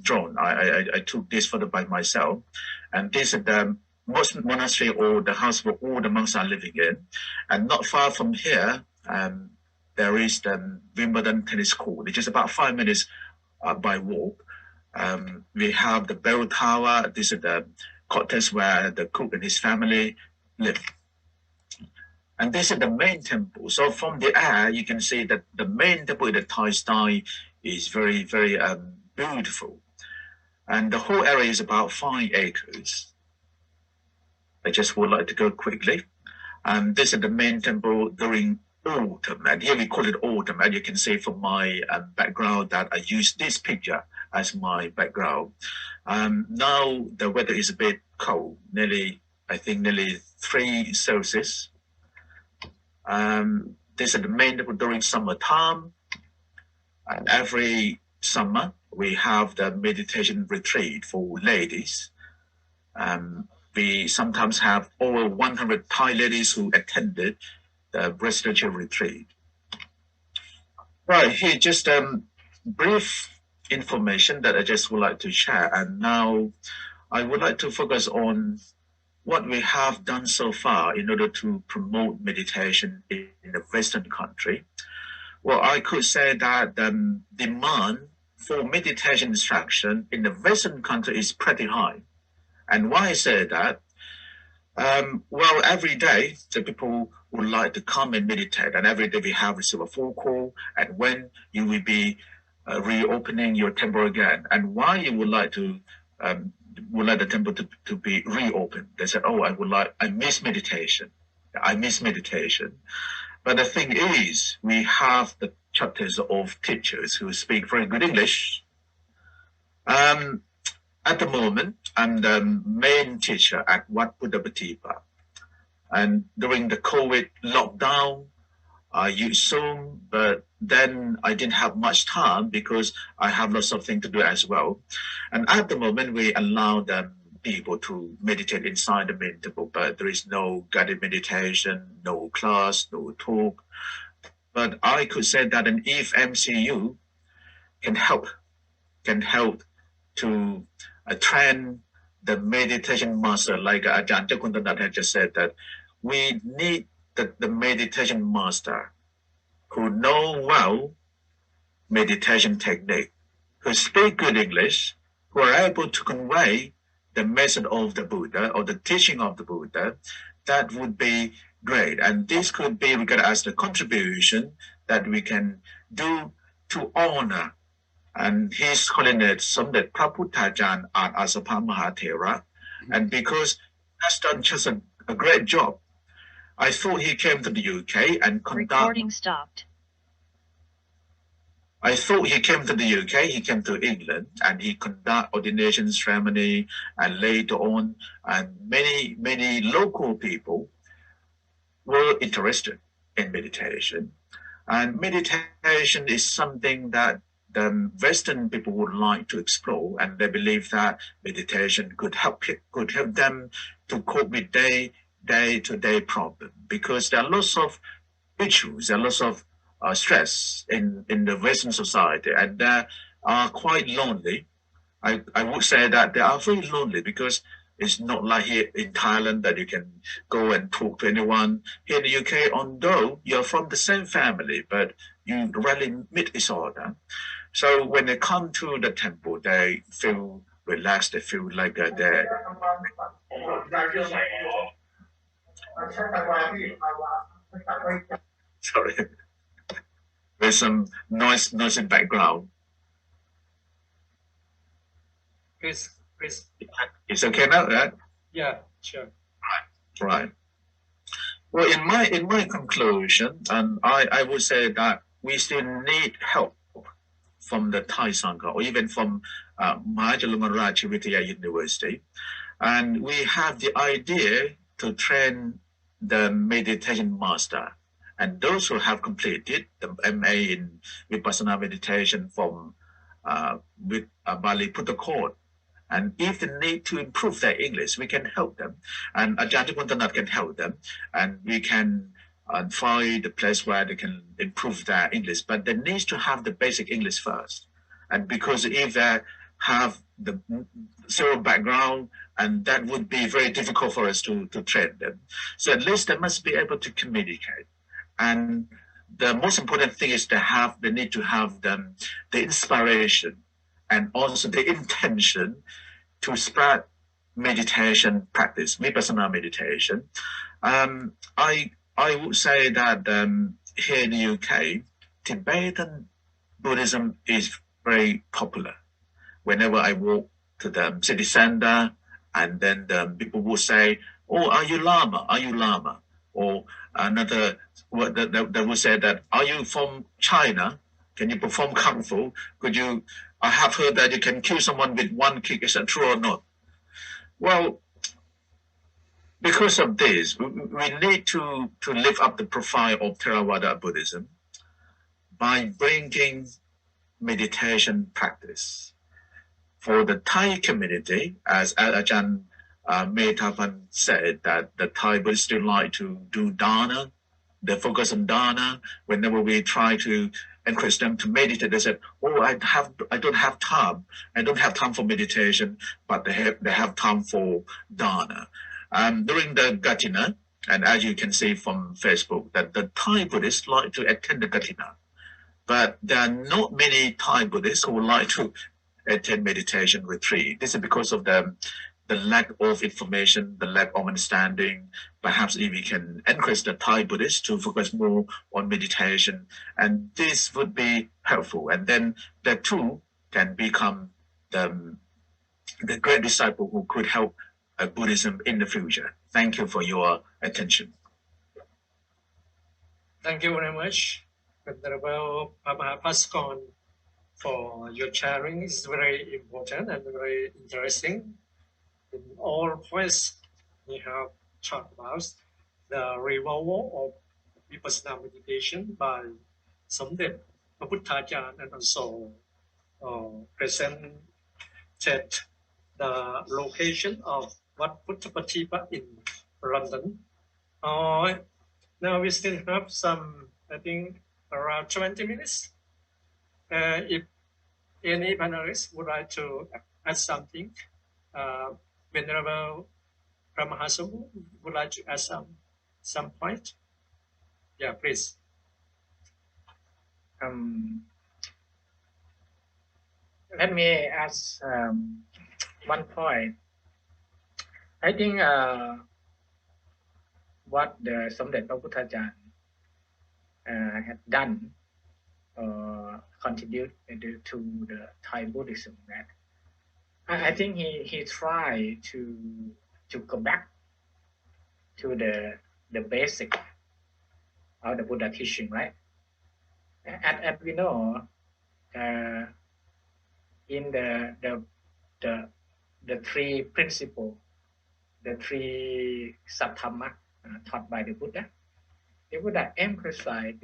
drone. I took this photo by myself, and this is the monastery or the house where all the monks are living in. And not far from here, there is the Wimbledon Tennis Court, which is about 5 minutes by walk. We have the bell tower. This is the cottage where the cook and his family live. And this is the main temple. So from the air, you can see that the main temple in the Thai style is very, very beautiful. And the whole area is about 5 acres. I just would like to go quickly. This is the main temple during autumn. And here we call it autumn. And you can see from my background that I use this picture as my background. Now the weather is a bit cold, I think nearly 3 Celsius. This is the main temple during summertime. And every summer, we have the meditation retreat for ladies. We sometimes have over 100 Thai ladies who attended the residential retreat. Right, here just brief information that I just would like to share. And now I would like to focus on what we have done so far in order to promote meditation in the Western country. Well, I could say that the demand for meditation instruction in the Western country is pretty high. And why I say that? Well, every day the people would like to come and meditate, and every day we have received a phone call, and when you will be reopening your temple again, and why you would like the temple to be reopened. They said, "Oh, I miss meditation. I miss meditation." But the thing is, we have the chapters of teachers who speak very good English. At the moment, I'm the main teacher at Wat Buddha Bodhisattva. And during the COVID lockdown, I used Zoom, but then I didn't have much time because I have lots of things to do as well. And at the moment, we allow them people to meditate inside the main temple, but there is no guided meditation, no class, no talk. But I could say that an if MCU can help to train the meditation master, like Ajahn Jakundanat had just said, that we need the meditation master who know well meditation technique, who speak good English, who are able to convey the message of the Buddha or the teaching of the Buddha. That would be great. And this could be regarded as the contribution that we can do to honor and His Holiness Samdet Praputtajan Art Asapa Mahathera. And because he has done just a great job, I thought he came to the UK and
Recording stopped.
I thought he came to the UK, he came to England, and he conduct ordination ceremony, and later on, and many local people were interested in meditation. And meditation is something that the Western people would like to explore, and they believe that meditation could help them to cope with day-to-day problem, because there are lots of issues, there are lots of stress in the Western society, and they are quite lonely. I would say that they are very lonely because it's not like here in Thailand that you can go and talk to anyone. Here in the UK, although you're from the same family, but you rarely meet each other. So when they come to the temple, they feel relaxed. They feel like they're Sorry, there's some noise in background.
Please.
It's okay now, right?
Yeah, sure.
Right. Well, in my conclusion, and I would say that we still need help from the Thai Sangha or even from Mahajalumaraj Vidyaya University, and we have the idea to train the meditation master, and those who have completed the MA in Vipassana meditation from with Bali Putta Court. And if they need to improve their English, we can help them. And Ajahn Puntanat can help them. And we can find a place where they can improve their English. But they need to have the basic English first. And because if they have the zero background, and that would be very difficult for us to train them. So at least they must be able to communicate. And the most important thing is they need to have the inspiration and also the intention to spread meditation practice, Vipassana meditation. I would say that here in the UK, Tibetan Buddhism is very popular. Whenever I walk to the city center, and then the people will say, "Oh, are you Lama? Are you Lama?" Or another, they will say that, "Are you from China? Can you perform Kung Fu? I have heard that you can kill someone with one kick. Is that true or not?" Well, because of this, we need to lift up the profile of Theravada Buddhism by bringing meditation practice. For the Thai community, as Ajahn Metapan said, that the Thai Buddhists still like to do dana. They focus on dana. Whenever we try to encourage them to meditate, they said, "Oh, I don't have time. I don't have time for meditation," but they have time for dana. During the Gatina, and as you can see from Facebook, that the Thai Buddhists like to attend the Gatina, but there are not many Thai Buddhists who would like to attend meditation retreat. This is because of the lack of information, the lack of understanding. Perhaps if we can encourage the Thai Buddhists to focus more on meditation, and this would be helpful. And then the two can become the great disciple who could help Buddhism in the future. Thank you for your attention.
Thank you very much, Venerable Papahapaskon, for your sharing. It's very important and very interesting. In all points we have talked about the revival of Vipassana meditation by Samdet Paputtajan, and also presented the location of Wat Puttapatipa in London. Now we still have some, I think, around 20 minutes. If any panelists would like to add something, Venerable Brahmahasamu would like to add some point. Yeah, please.
Let me ask one point. I think what the Samdet Paputtajan had done contributed to the Thai Buddhism. That I think he tried to go back to the basic of the Buddha teaching, right? And we know in the three principles, the three satthamma taught by the Buddha emphasized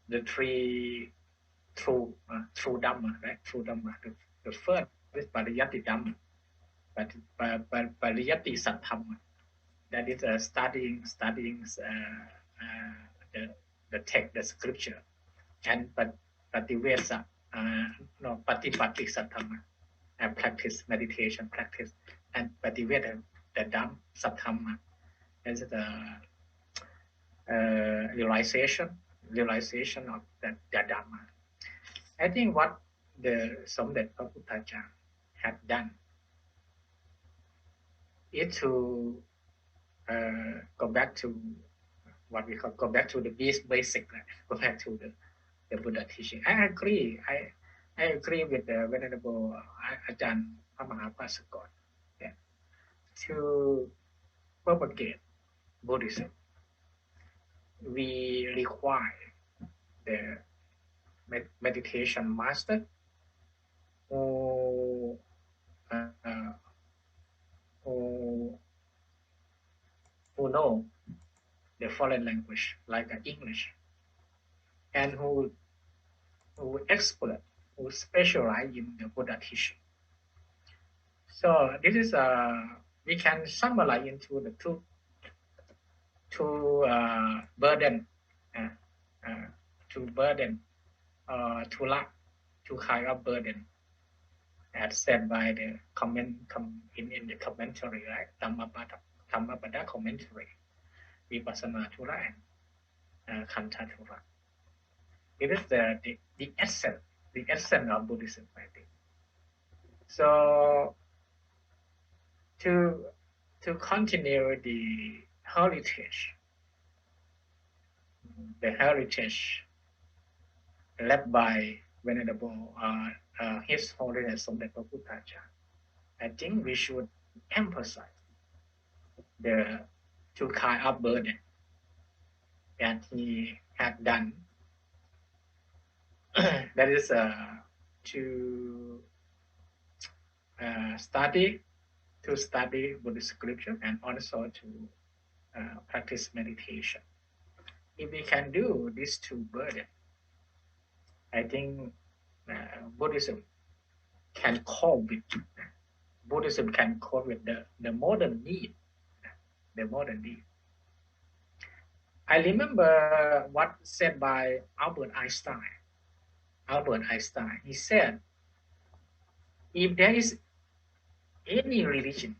the three true Dhamma, right? True Dhamma. The first is Pariyatti Dhamma, but Pariyatti Satthamma. That is studying the text, the scripture, and Pativesa, Patipatti Satthamma, and practice meditation practice, and Pativeta, the Dhamm Satthamma, is the realization of the Dhamma. I think what the Samdet Paputtajan had done is to go back to what we call go back to the basic, right? Go back to the Buddha teaching. I agree. I agree with the Venerable Ajahn Mahapasakon, yeah, to propagate Buddhism. We require the meditation master who know the foreign language like English, and who expert, who specialize in the Buddha teaching. So this is we can summarize into the two burden, two kind of burden, as said by the in the commentary, right? Dhammapada commentary, Vipassana Thula and Kanta Thula. It is the essence of Buddhism, I think. So to continue the heritage led by Venerable His Holiness Somdet Paputtaja, I think we should emphasize the two kind of burden that he had done. That is to study Buddhist scripture and also to practice meditation. If we can do these two burdens, I think Buddhism can cope with the modern need. I remember what said by Albert Einstein. He said, if there is any religion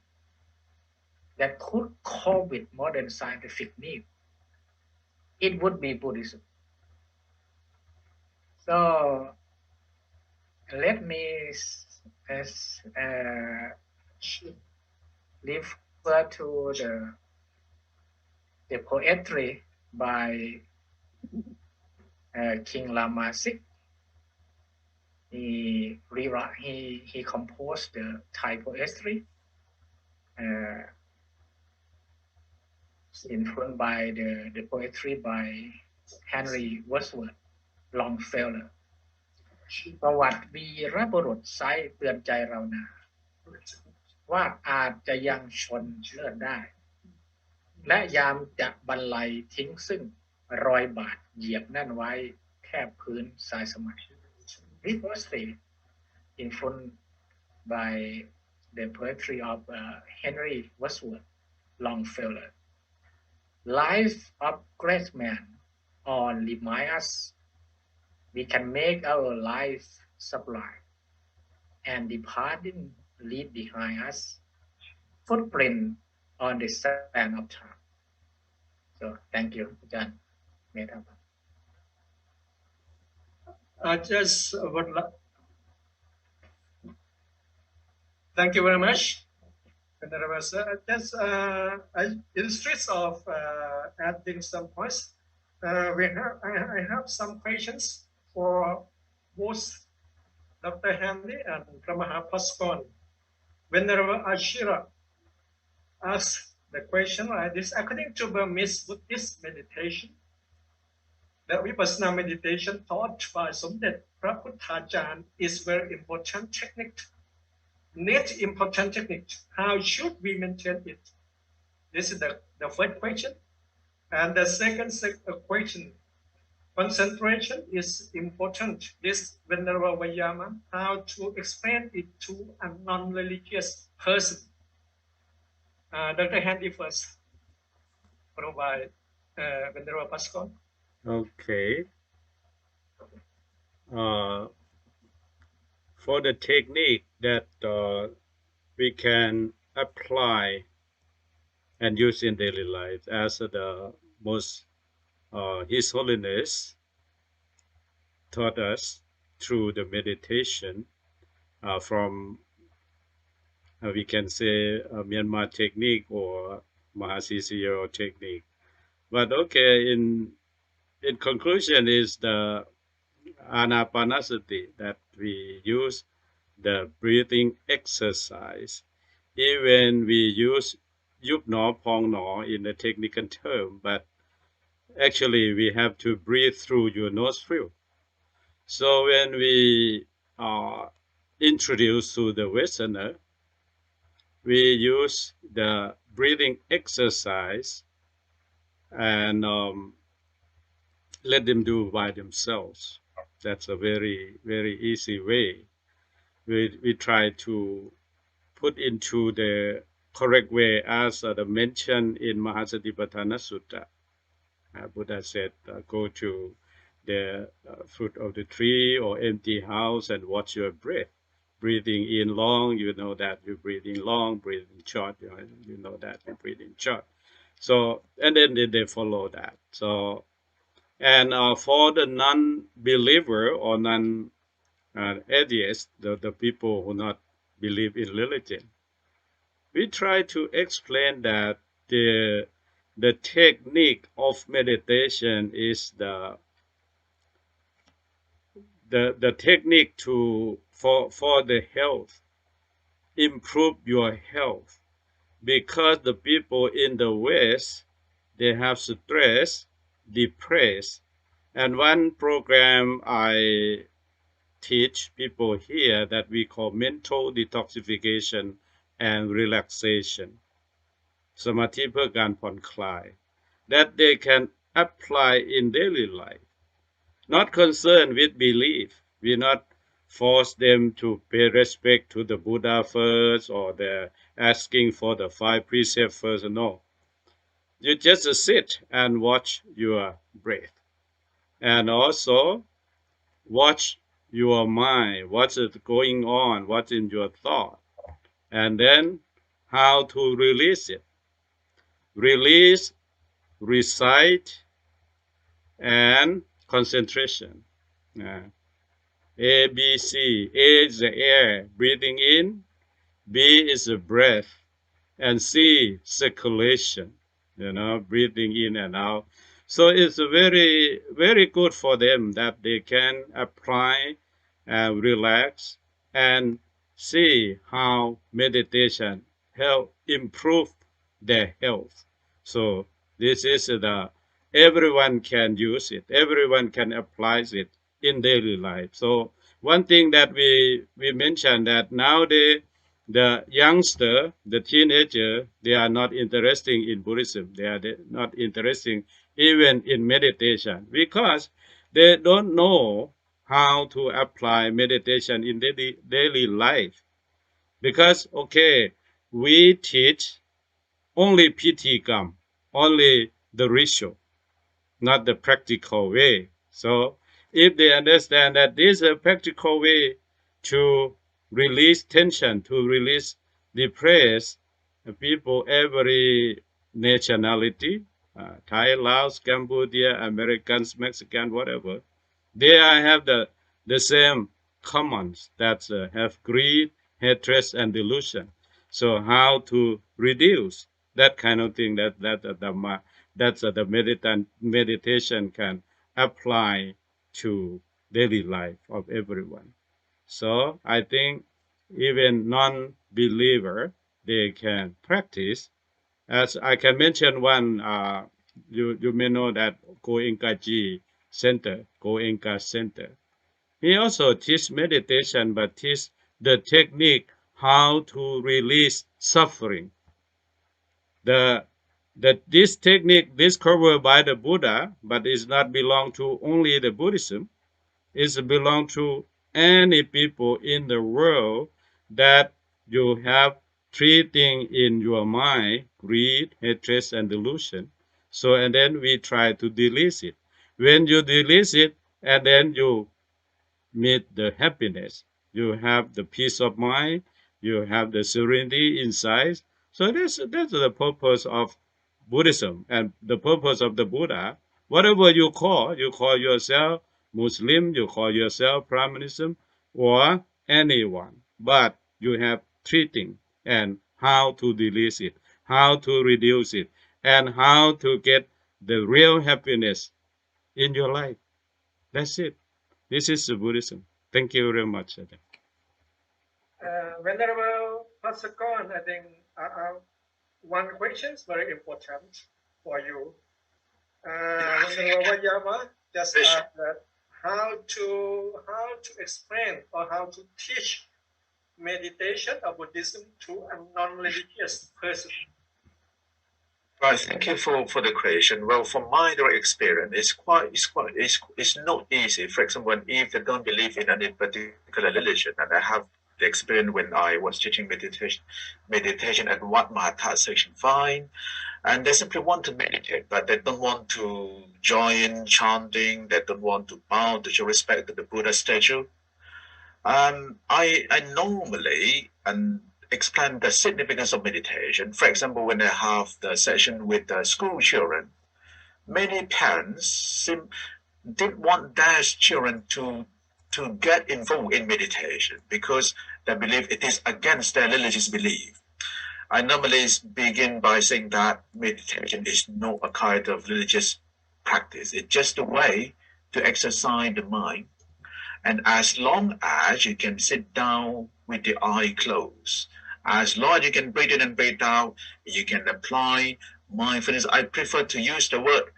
that could cope with modern scientific need, it would be Buddhism. So let me refer to the poetry by King Lama VI. He composed the Thai poetry, influenced by the poetry by Henry Wordsworth Longfellow. ประวัติวีรบุรุษไซเตือนใจเรานาว่าอาจจะยังชนเลือดได้ และยามจะบรรลัยทิ้งซึ่งรอยบาดเหยียบแน่นไว้แทบพื้นทรายสมัย This poetry influenced by the poetry of Henry Wordsworth Longfellow. Life of great man all remind us we can make our life sublime, and departing leave behind us footprint on the sand of time. So thank you, Ajahn.
Thank you very much. Just in the streets of adding some points, I have some questions for both Dr. Handy and Ramaha Paskon. Whenever Ashira asks the question like this, according to Burmese Buddhist meditation, the Vipassana meditation taught by Somdet Praputtajan is very important technique. Net important technique. How should we maintain it? This is the first question. And the second question, concentration is important. This Venerable Vayama, how to explain it to a non-religious person. Dr. Handy first, followed by Venerable Paskon.
Okay. For the technique that we can apply and use in daily life, as the most His Holiness taught us through the meditation from we can say Myanmar technique or Mahasisio technique. But okay, in conclusion is the Anapanasati that we use the breathing exercise. Even we use Yup No Pong No in the technical term, but actually we have to breathe through your nostril. So when we introduce to the Westerner, we use the breathing exercise and let them do by themselves. That's a very, very easy way. We try to put into the correct way as mentioned in Mahasatipatthana Sutta. Buddha said, go to the fruit of the tree or empty house and watch your breath. Breathing in long, you know that you're breathing long, breathing short, you know that you're breathing short. So, and then they follow that. So, and for the non-believer or non-atheist, the people who not believe in religion, we try to explain that the technique of meditation is the technique for the health, improve your health, because the people in the West, they have stress, depressed, and one program I teach people here that we call mental detoxification and relaxation, สมาธิเพื่อการผ่อนคลาย that they can apply in daily life, not concerned with belief. We not force them to pay respect to the Buddha first or they're asking for the 5 precepts first. No. You just sit and watch your breath. And also watch your mind, what's going on, what's in your thought. And then how to release it. Release, recite, and concentration. A, B, C. A is the air, breathing in. B is the breath. And C, circulation, breathing in and out. So it's very, very good for them that they can apply and relax and see how meditation help improve their health. So this is everyone can use it. Everyone can apply it in daily life. So one thing that we mentioned that nowadays the youngster, the teenager, they are not interested in Buddhism. They are not interested even in meditation because they don't know how to apply meditation in daily life. Because, okay, we teach only pitikam, only the ritual, not the practical way. So if they understand that this is a practical way to release tension, to release depressed people, every nationality, Thai, Laos, Cambodia, Americans, Mexicans, whatever, they have the same commons that have greed, hatred, and delusion. So how to reduce that kind of thing that's the meditation can apply to daily life of everyone. So I think even non-believer, they can practice. As I can mention one, you may know that Goenkaji Center, Goenka Center. He also teach meditation, but teach the technique how to release suffering. This technique discovered by the Buddha, but is not belong to only the Buddhism. It belong to any people in the world that you have 3 things in your mind: greed, hatred, and delusion. So and then we try to release it. When you release it, and then you meet the happiness. You have the peace of mind. You have the serenity inside. So that's the purpose of Buddhism and the purpose of the Buddha. Whatever you call yourself Muslim, you call yourself Brahmanism, or anyone. But you have 3 things. and how to release it, how to reduce it, and how to get the real happiness in your life. That's it. This is Buddhism. Thank you very much.
Venerable Pastor Gon, I think one question is very important for you. Venerable Vayama just asked that how to explain or how to teach meditation or Buddhism to a non-religious person.
Right, thank you for the question. Well, from my direct experience, it's not easy. For example, if they don't believe in any particular religion, and I have the experience when I was teaching meditation at Wat Mahatha Section 5, and they simply want to meditate, but they don't want to join chanting, they don't want to bow to show respect to the Buddha statue. I normally explain the significance of meditation. For example, when I have the session with the school children, many parents didn't want their children to get involved in meditation because they believe it is against their religious belief. I normally begin by saying that meditation is not a kind of religious practice. It's just a way to exercise the mind. And as long as you can sit down with the eye closed, as long as you can breathe in and breathe out, you can apply mindfulness. I prefer to use the word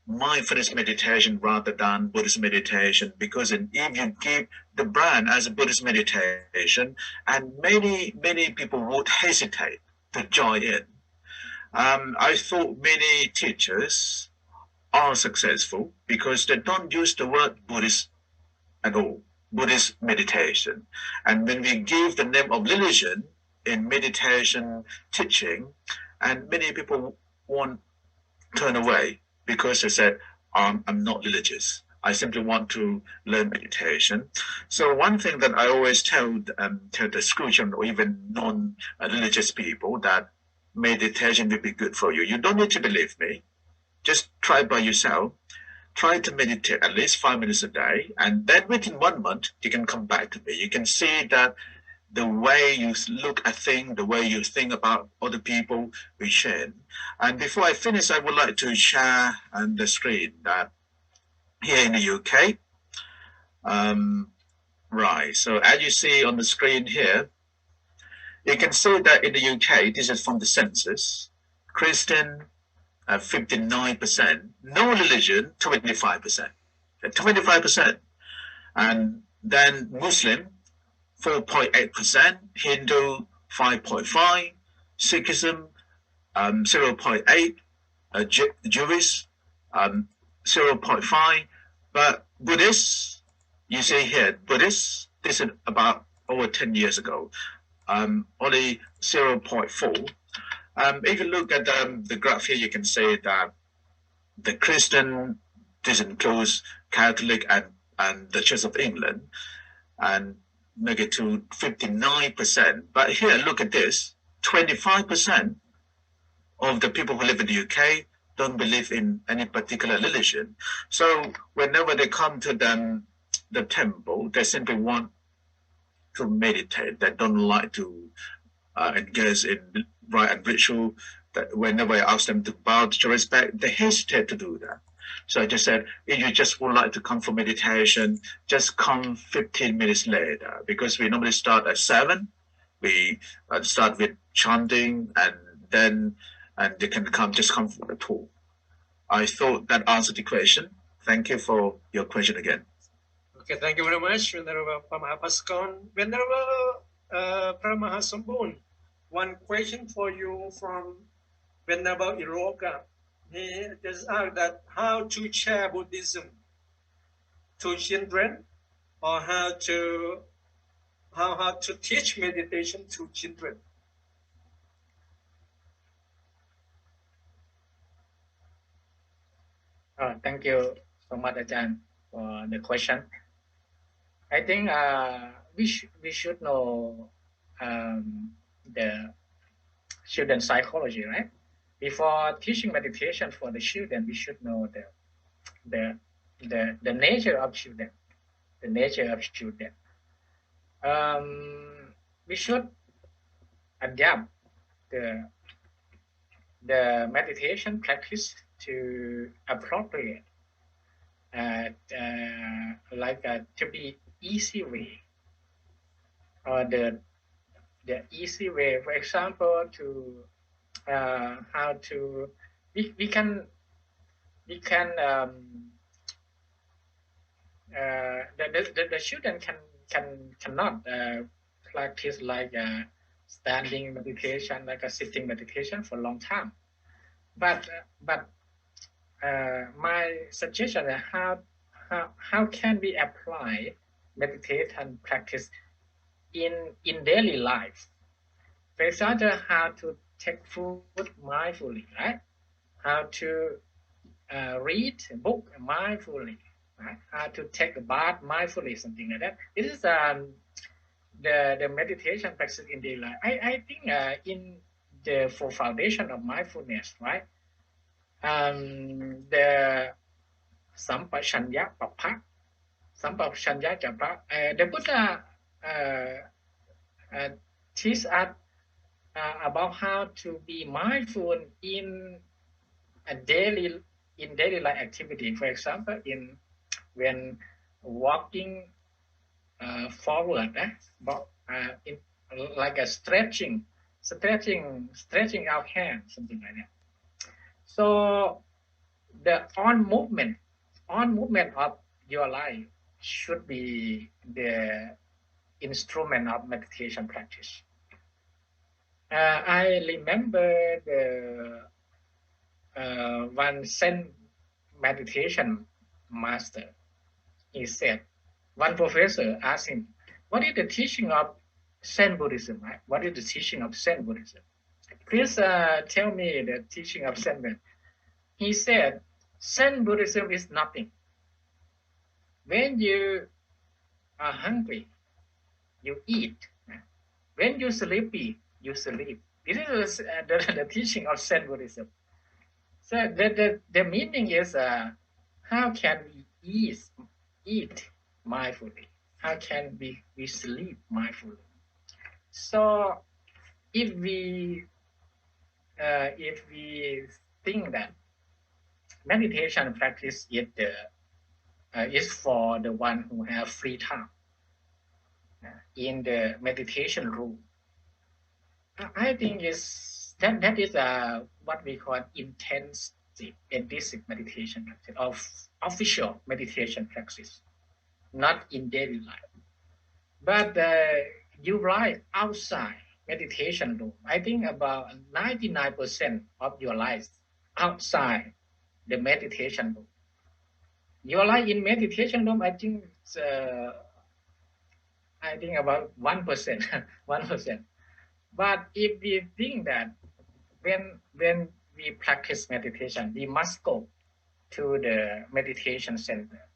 mindfulness meditation rather than Buddhist meditation, because if you give the brand as a Buddhist meditation, and many people would hesitate to join in. I thought many teachers are successful because they don't use the word Buddhist at all, Buddhist meditation. And when we give the name of religion in meditation teaching, and many people won't turn away because they said, I'm not religious. I simply want to learn meditation. So one thing that I always tell the school children or even non-religious people, that meditation will be good for you. You don't need to believe me. Just try by yourself. Try to meditate at least 5 minutes a day, and then within 1 month, you can come back to me. You can see that the way you look at things, the way you think about other people will change. And before I finish, I would like to share on the screen that here in the UK, right, so as you see on the screen here, you can see that in the UK, this is from the census, Christian, 59%, no religion, 25%. 25%. And then Muslim, 4.8%, Hindu, 5.5%, Sikhism, 0.8%, Jewish, 0.5%. But Buddhists, you see here, Buddhists, this is about over 10 years ago, only 0.4%. If you look at the graph here, you can see that the Christian, this includes Catholic and the Church of England, and make it to 59%. But here, look at this, 25% of the people who live in the UK don't believe in any particular religion. So whenever they come to the temple, they simply want to meditate. They don't like to engage in rite and ritual. That whenever I ask them to bow to respect, they hesitate to do that. So I just said, if you just would like to come for meditation, just come 15 minutes later, because we normally start at 7. We start with chanting, and they can just come for the talk. I thought that answered the question. Thank you for your question again.
Okay, thank you very much, Venerable Pamahapaskon. Venerable Paramahasambun, one question for you from Venerable Iroka. He just asked that how to share Buddhism to children, or how to teach meditation to children.
Thank you so much, Ajahn, for the question. I think we should know the children psychology, right? Before teaching meditation for the children, we should know the nature of children. The nature of children. We should adapt the meditation practice to appropriate, to be easy way, or the easy way. For example, to how to we can the children cannot practice like standing meditation, like a sitting meditation for a long time. But my suggestion is how can we apply meditation practice in daily life? For example, how to take food mindfully, right? How to read a book mindfully, right? How to take a bath mindfully, something like that. This is the meditation practice in daily life. I think in the full foundation of mindfulness, right? The Sampachanya Papa, Sampachanya Japa, the Buddha teach us about how to be mindful in daily life activity. For example, when walking forward, like a stretching our hands, something like that. So the on movement of your life should be the instrument of meditation practice. I remember the one Zen meditation master. He said, one professor asked him, "What is the teaching of Zen Buddhism? Right? What is the teaching of Zen Buddhism? Please tell me the teaching of Zen Buddhism." He said, "Zen Buddhism is nothing. When you are hungry, you eat. When you're sleepy, you sleep." This is the teaching of Zen Buddhism. So the meaning is how can we eat mindfully? How can we sleep mindfully? So if we think that meditation practice is for the one who have free time in the meditation room, I think that is what we call intensive meditation practice, of official meditation practice, not in daily life. But you right outside meditation room, I think about 99% of your life outside the meditation room. Your life in meditation room, I think about 1%, 1%. But if we think that when we practice meditation, we must go to the meditation center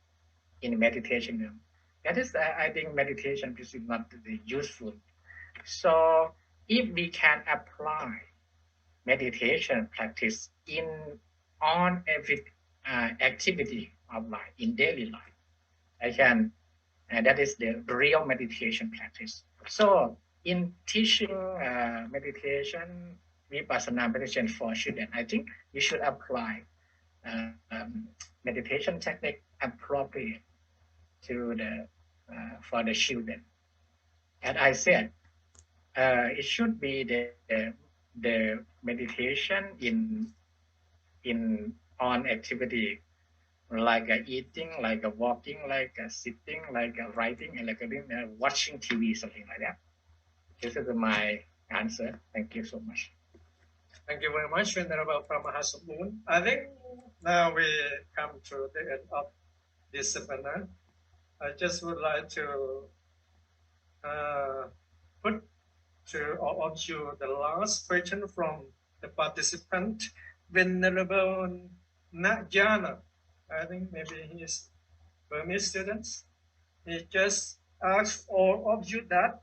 in meditation room. That is, I think meditation is not useful. So if we can apply meditation practice on every activity of life, in daily life, that is the real meditation practice. So in teaching meditation, Vipassana meditation for children, I think you should apply meditation technique appropriate to for the children. As I said, it should be the meditation on activity like eating, like walking, like sitting, like writing, and like watching TV, something like that. This is my answer. Thank you so much.
Thank you very much, Venerable Paramahansa. I think now we come to the end of this seminar. I just would like to put to all of you the last question from the participant, Venerable Najana. I think maybe he is Burmese students. He just asked all of you that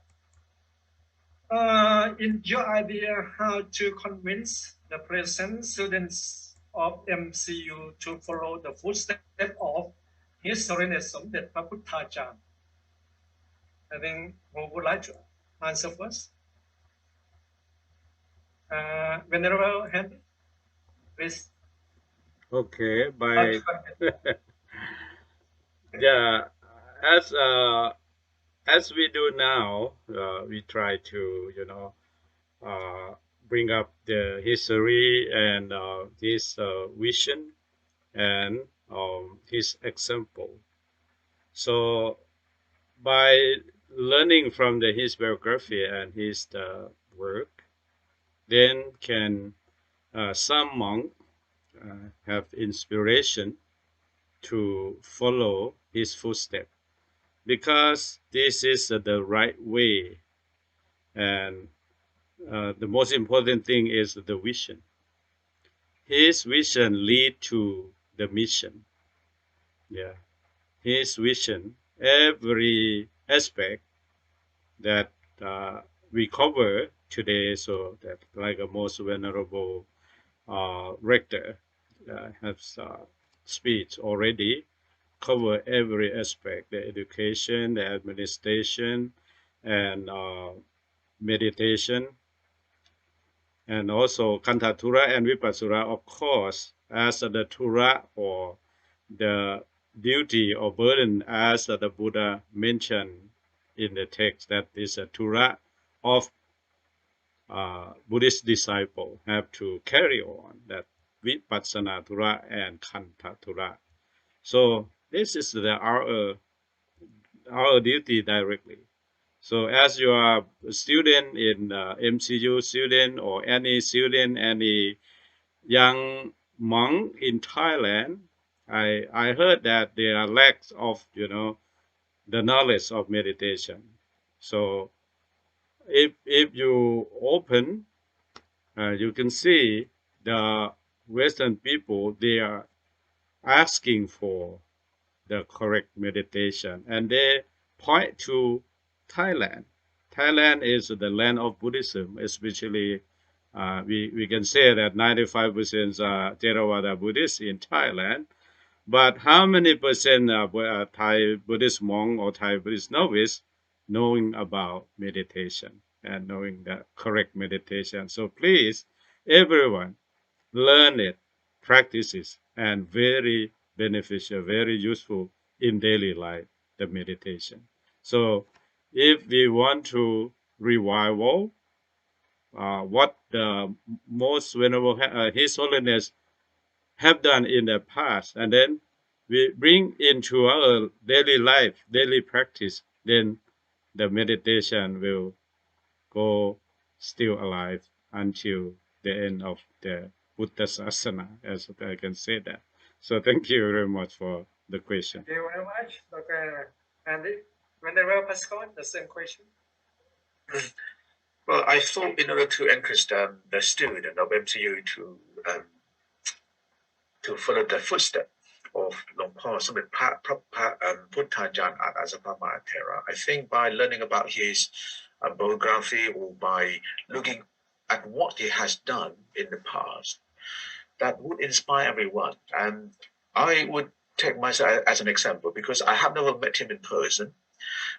in your idea how to convince the present students of MCU to follow the footsteps of His Holiness Somdet Paputtajan. I think who would like to answer first? Venerable Henry, please.
Okay, by yeah, as we do now, we try to bring up the history and his vision and his example. So by learning from his biography and his work, then can some monk have inspiration to follow his footsteps, because this is the right way, and the most important thing is the vision. His vision lead to the mission. Yeah, his vision, every aspect that we cover today, so that like a most venerable rector has speech already, cover every aspect, the education, the administration, and meditation, and also Kantatura and Vipassana, of course, as the Tura or the duty or burden, as the Buddha mentioned in the text, that is a Tura of Buddhist disciple have to carry on, that Vipassana Tura and Kantatura. So this is our duty directly. So as you are a student in MCU student or any student, any young monk in Thailand, I heard that there are lacks of the knowledge of meditation. So if you open, you can see the Western people, they are asking for the correct meditation, and they point to Thailand. Thailand is the land of Buddhism, especially we can say that 95% are Theravada Buddhists in Thailand. But how many percent Thai Buddhist monk or Thai Buddhist novice knowing about meditation and knowing the correct meditation? So please, everyone, learn it, practice it, and very beneficial, very useful in daily life, the meditation. So if we want to revival, what the most venerable His Holiness have done in the past, and then we bring into our daily life, daily practice, then the meditation will go still alive until the end of the Buddha Sasana, as I can say that. So thank you very much for the question.
Thank you very much, Dr. Andy. Venerable Pascal, the same question.
Well, I thought in order to encourage the student of MCU to follow the footsteps of Long Po, Puttajan at Azapamathera, I think by learning about his biography or by looking at what he has done in the past, that would inspire everyone. And I would take myself as an example because I have never met him in person.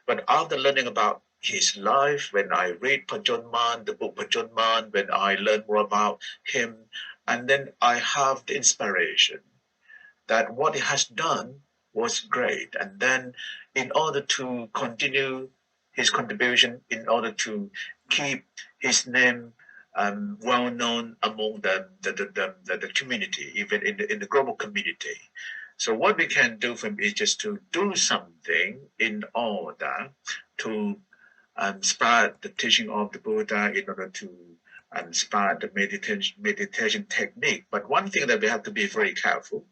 But after learning about his life, when I read Pajonman, the book Pajonman, when I learn more about him, and then I have the inspiration that what he has done was great. And then in order to continue his contribution, in order to keep his name well known among the community, even in the global community. So what we can do for him is just to do something in order to spread the teaching of the Buddha, in order to spread the meditation technique. But one thing that we have to be very careful,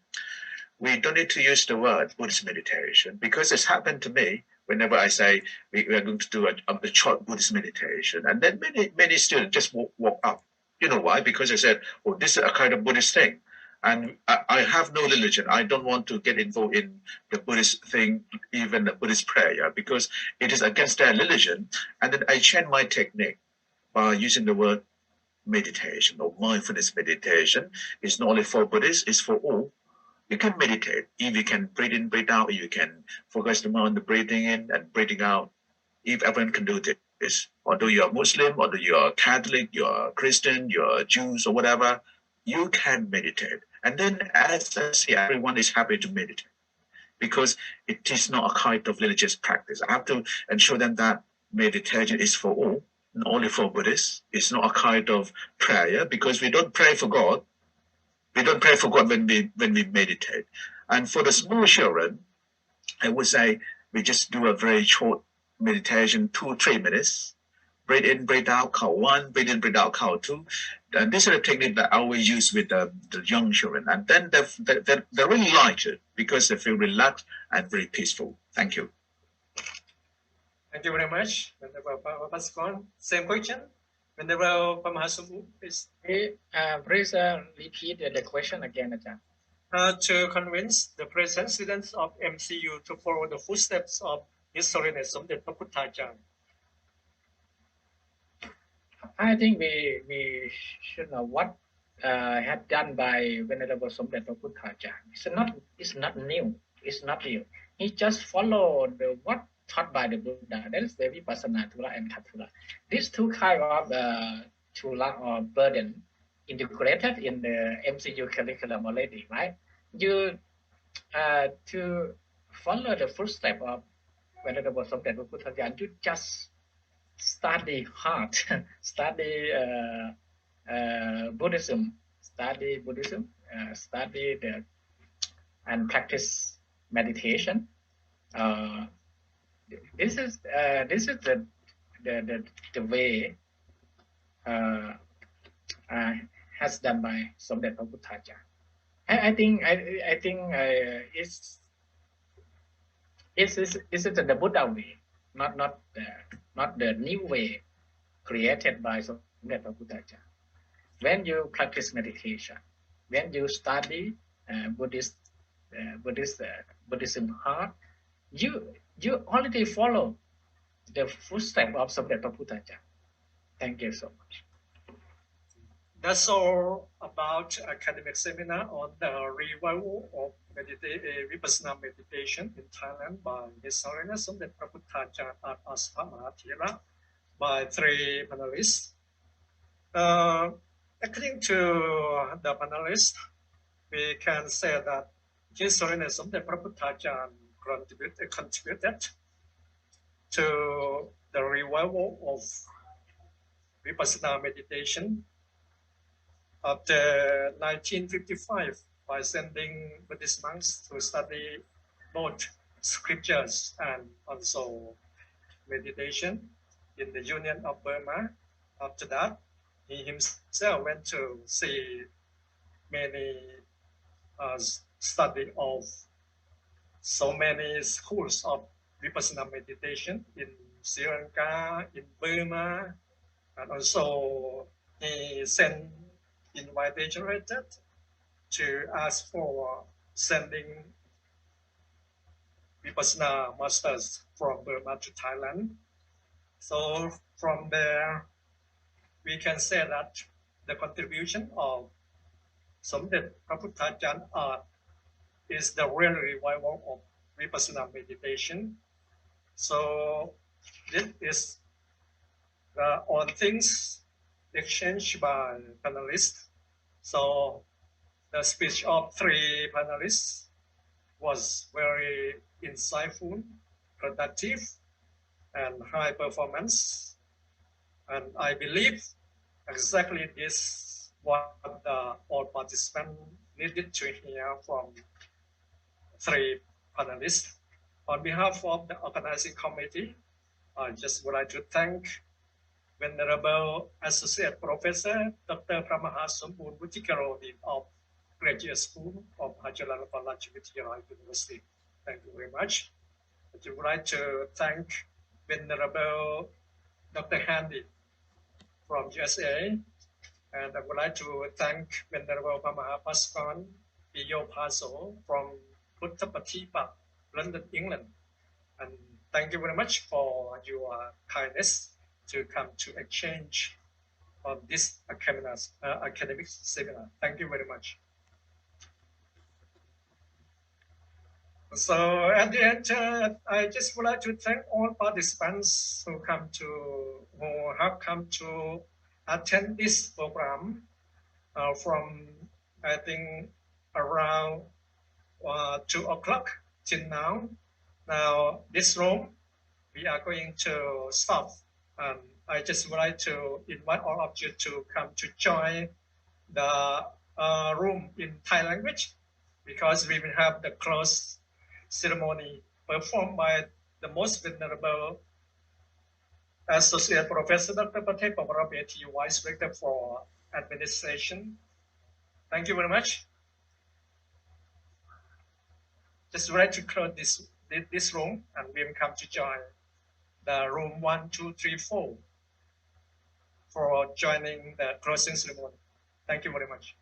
we don't need to use the word Buddhist meditation, because it's happened to me whenever I say we are going to do a short Buddhist meditation, and then many students just walk up. You know why? Because they said, "Oh, this is a kind of Buddhist thing." And I have no religion. I don't want to get involved in the Buddhist thing, even the Buddhist prayer, because it is against their religion. And then I change my technique by using the word meditation or mindfulness meditation. It's not only for Buddhists, it's for all. You can meditate. If you can breathe in, breathe out, you can focus on the breathing in and breathing out. If everyone can do practice. Although you're Muslim, although you're Catholic, you're Christian, you're Jews or whatever, you can meditate. And then as I say, everyone is happy to meditate because it is not a kind of religious practice. I have to ensure them that meditation is for all, not only for Buddhists. It's not a kind of prayer because we don't pray for God. We don't pray for God when we meditate. And for the small children, I would say we just do a very short meditation, 2-3 minutes. Breathe in, breathe out, count 1, breathe in, breathe out, count 2. And this is a technique that I always use with the young children. And then they really like it because they feel relaxed and very peaceful. Thank you.
Thank you very much. Venerable same question. Venerable Pamahasambhu, please.
Please repeat the question again, Ajahn.
To convince the present students of MCU to follow the footsteps of His Holiness Somdet Paputtajan.
I think we should know what had done by Venerable Somdet Paputtajan. It's not new. It's not new. He just followed what taught by the Buddha. That is the Vipassana Thula and Kathula. These two kind of Thula or burden integrated in the MCU curriculum already, right? You to follow the footsteps of Venerable Somdet Paputtajan, you just study hard, study Buddhism, study and practice meditation. This is the way has done by Somdet Paputtajan. I think it's the Buddha way, not the new way created by Somdet Paputtajan. When you practice meditation, when you study Buddhism hard, you already follow the footsteps of Somdet Paputtajan. Thank you so much.
That's all about academic seminar on the revival of Vipassana meditation in Thailand by His Holiness Somdet Paputtajan at Asrama by 3 panelists. According to the panelists, we can say that His Holiness Somdet Paputtajan contributed to the revival of Vipassana meditation after 1955 by sending Buddhist monks to study both scriptures and also meditation in the Union of Burma. After that, he himself went to see many study of so many schools of Vipassana meditation in Sri Lanka, in Burma, and also he sent invitation letter to ask for sending Vipassana masters from Burma to Thailand. So from there, we can say that the contribution of Somdet Paputtajan art is the real revival of Vipassana meditation. So this is on things exchanged by panelists. So the speech of 3 panelists was very insightful, productive, and high performance. And I believe exactly this what all participants needed to hear from 3 panelists. On behalf of the organizing committee, I just would like to thank Venerable Associate Professor Dr. Pramahasambhu Vutikaro, Dean of Graduate School of Hajalanapala University. Thank you very much. I would like to thank Venerable Dr. Handy from USA, and I would like to thank Venerable Pamahapaskon Piyo Paso from Puttapatipa, London, England. And thank you very much for your kindness to come to exchange on this academic seminar. Thank you very much. So at the end, I just would like to thank all participants who have come to attend this program from, I think, around 2 o'clock till now. Now this room, we are going to stop. I just would like to invite all of you to come to join the room in Thai language, because we will have the close ceremony performed by the most venerable Associate Professor Dr. Patek Pavarapeti, Vice Rector for Administration. Thank you very much. Just ready to close this room, and we will come to join the room 1, 2, 3, 4 for joining the closing ceremony. Thank you very much.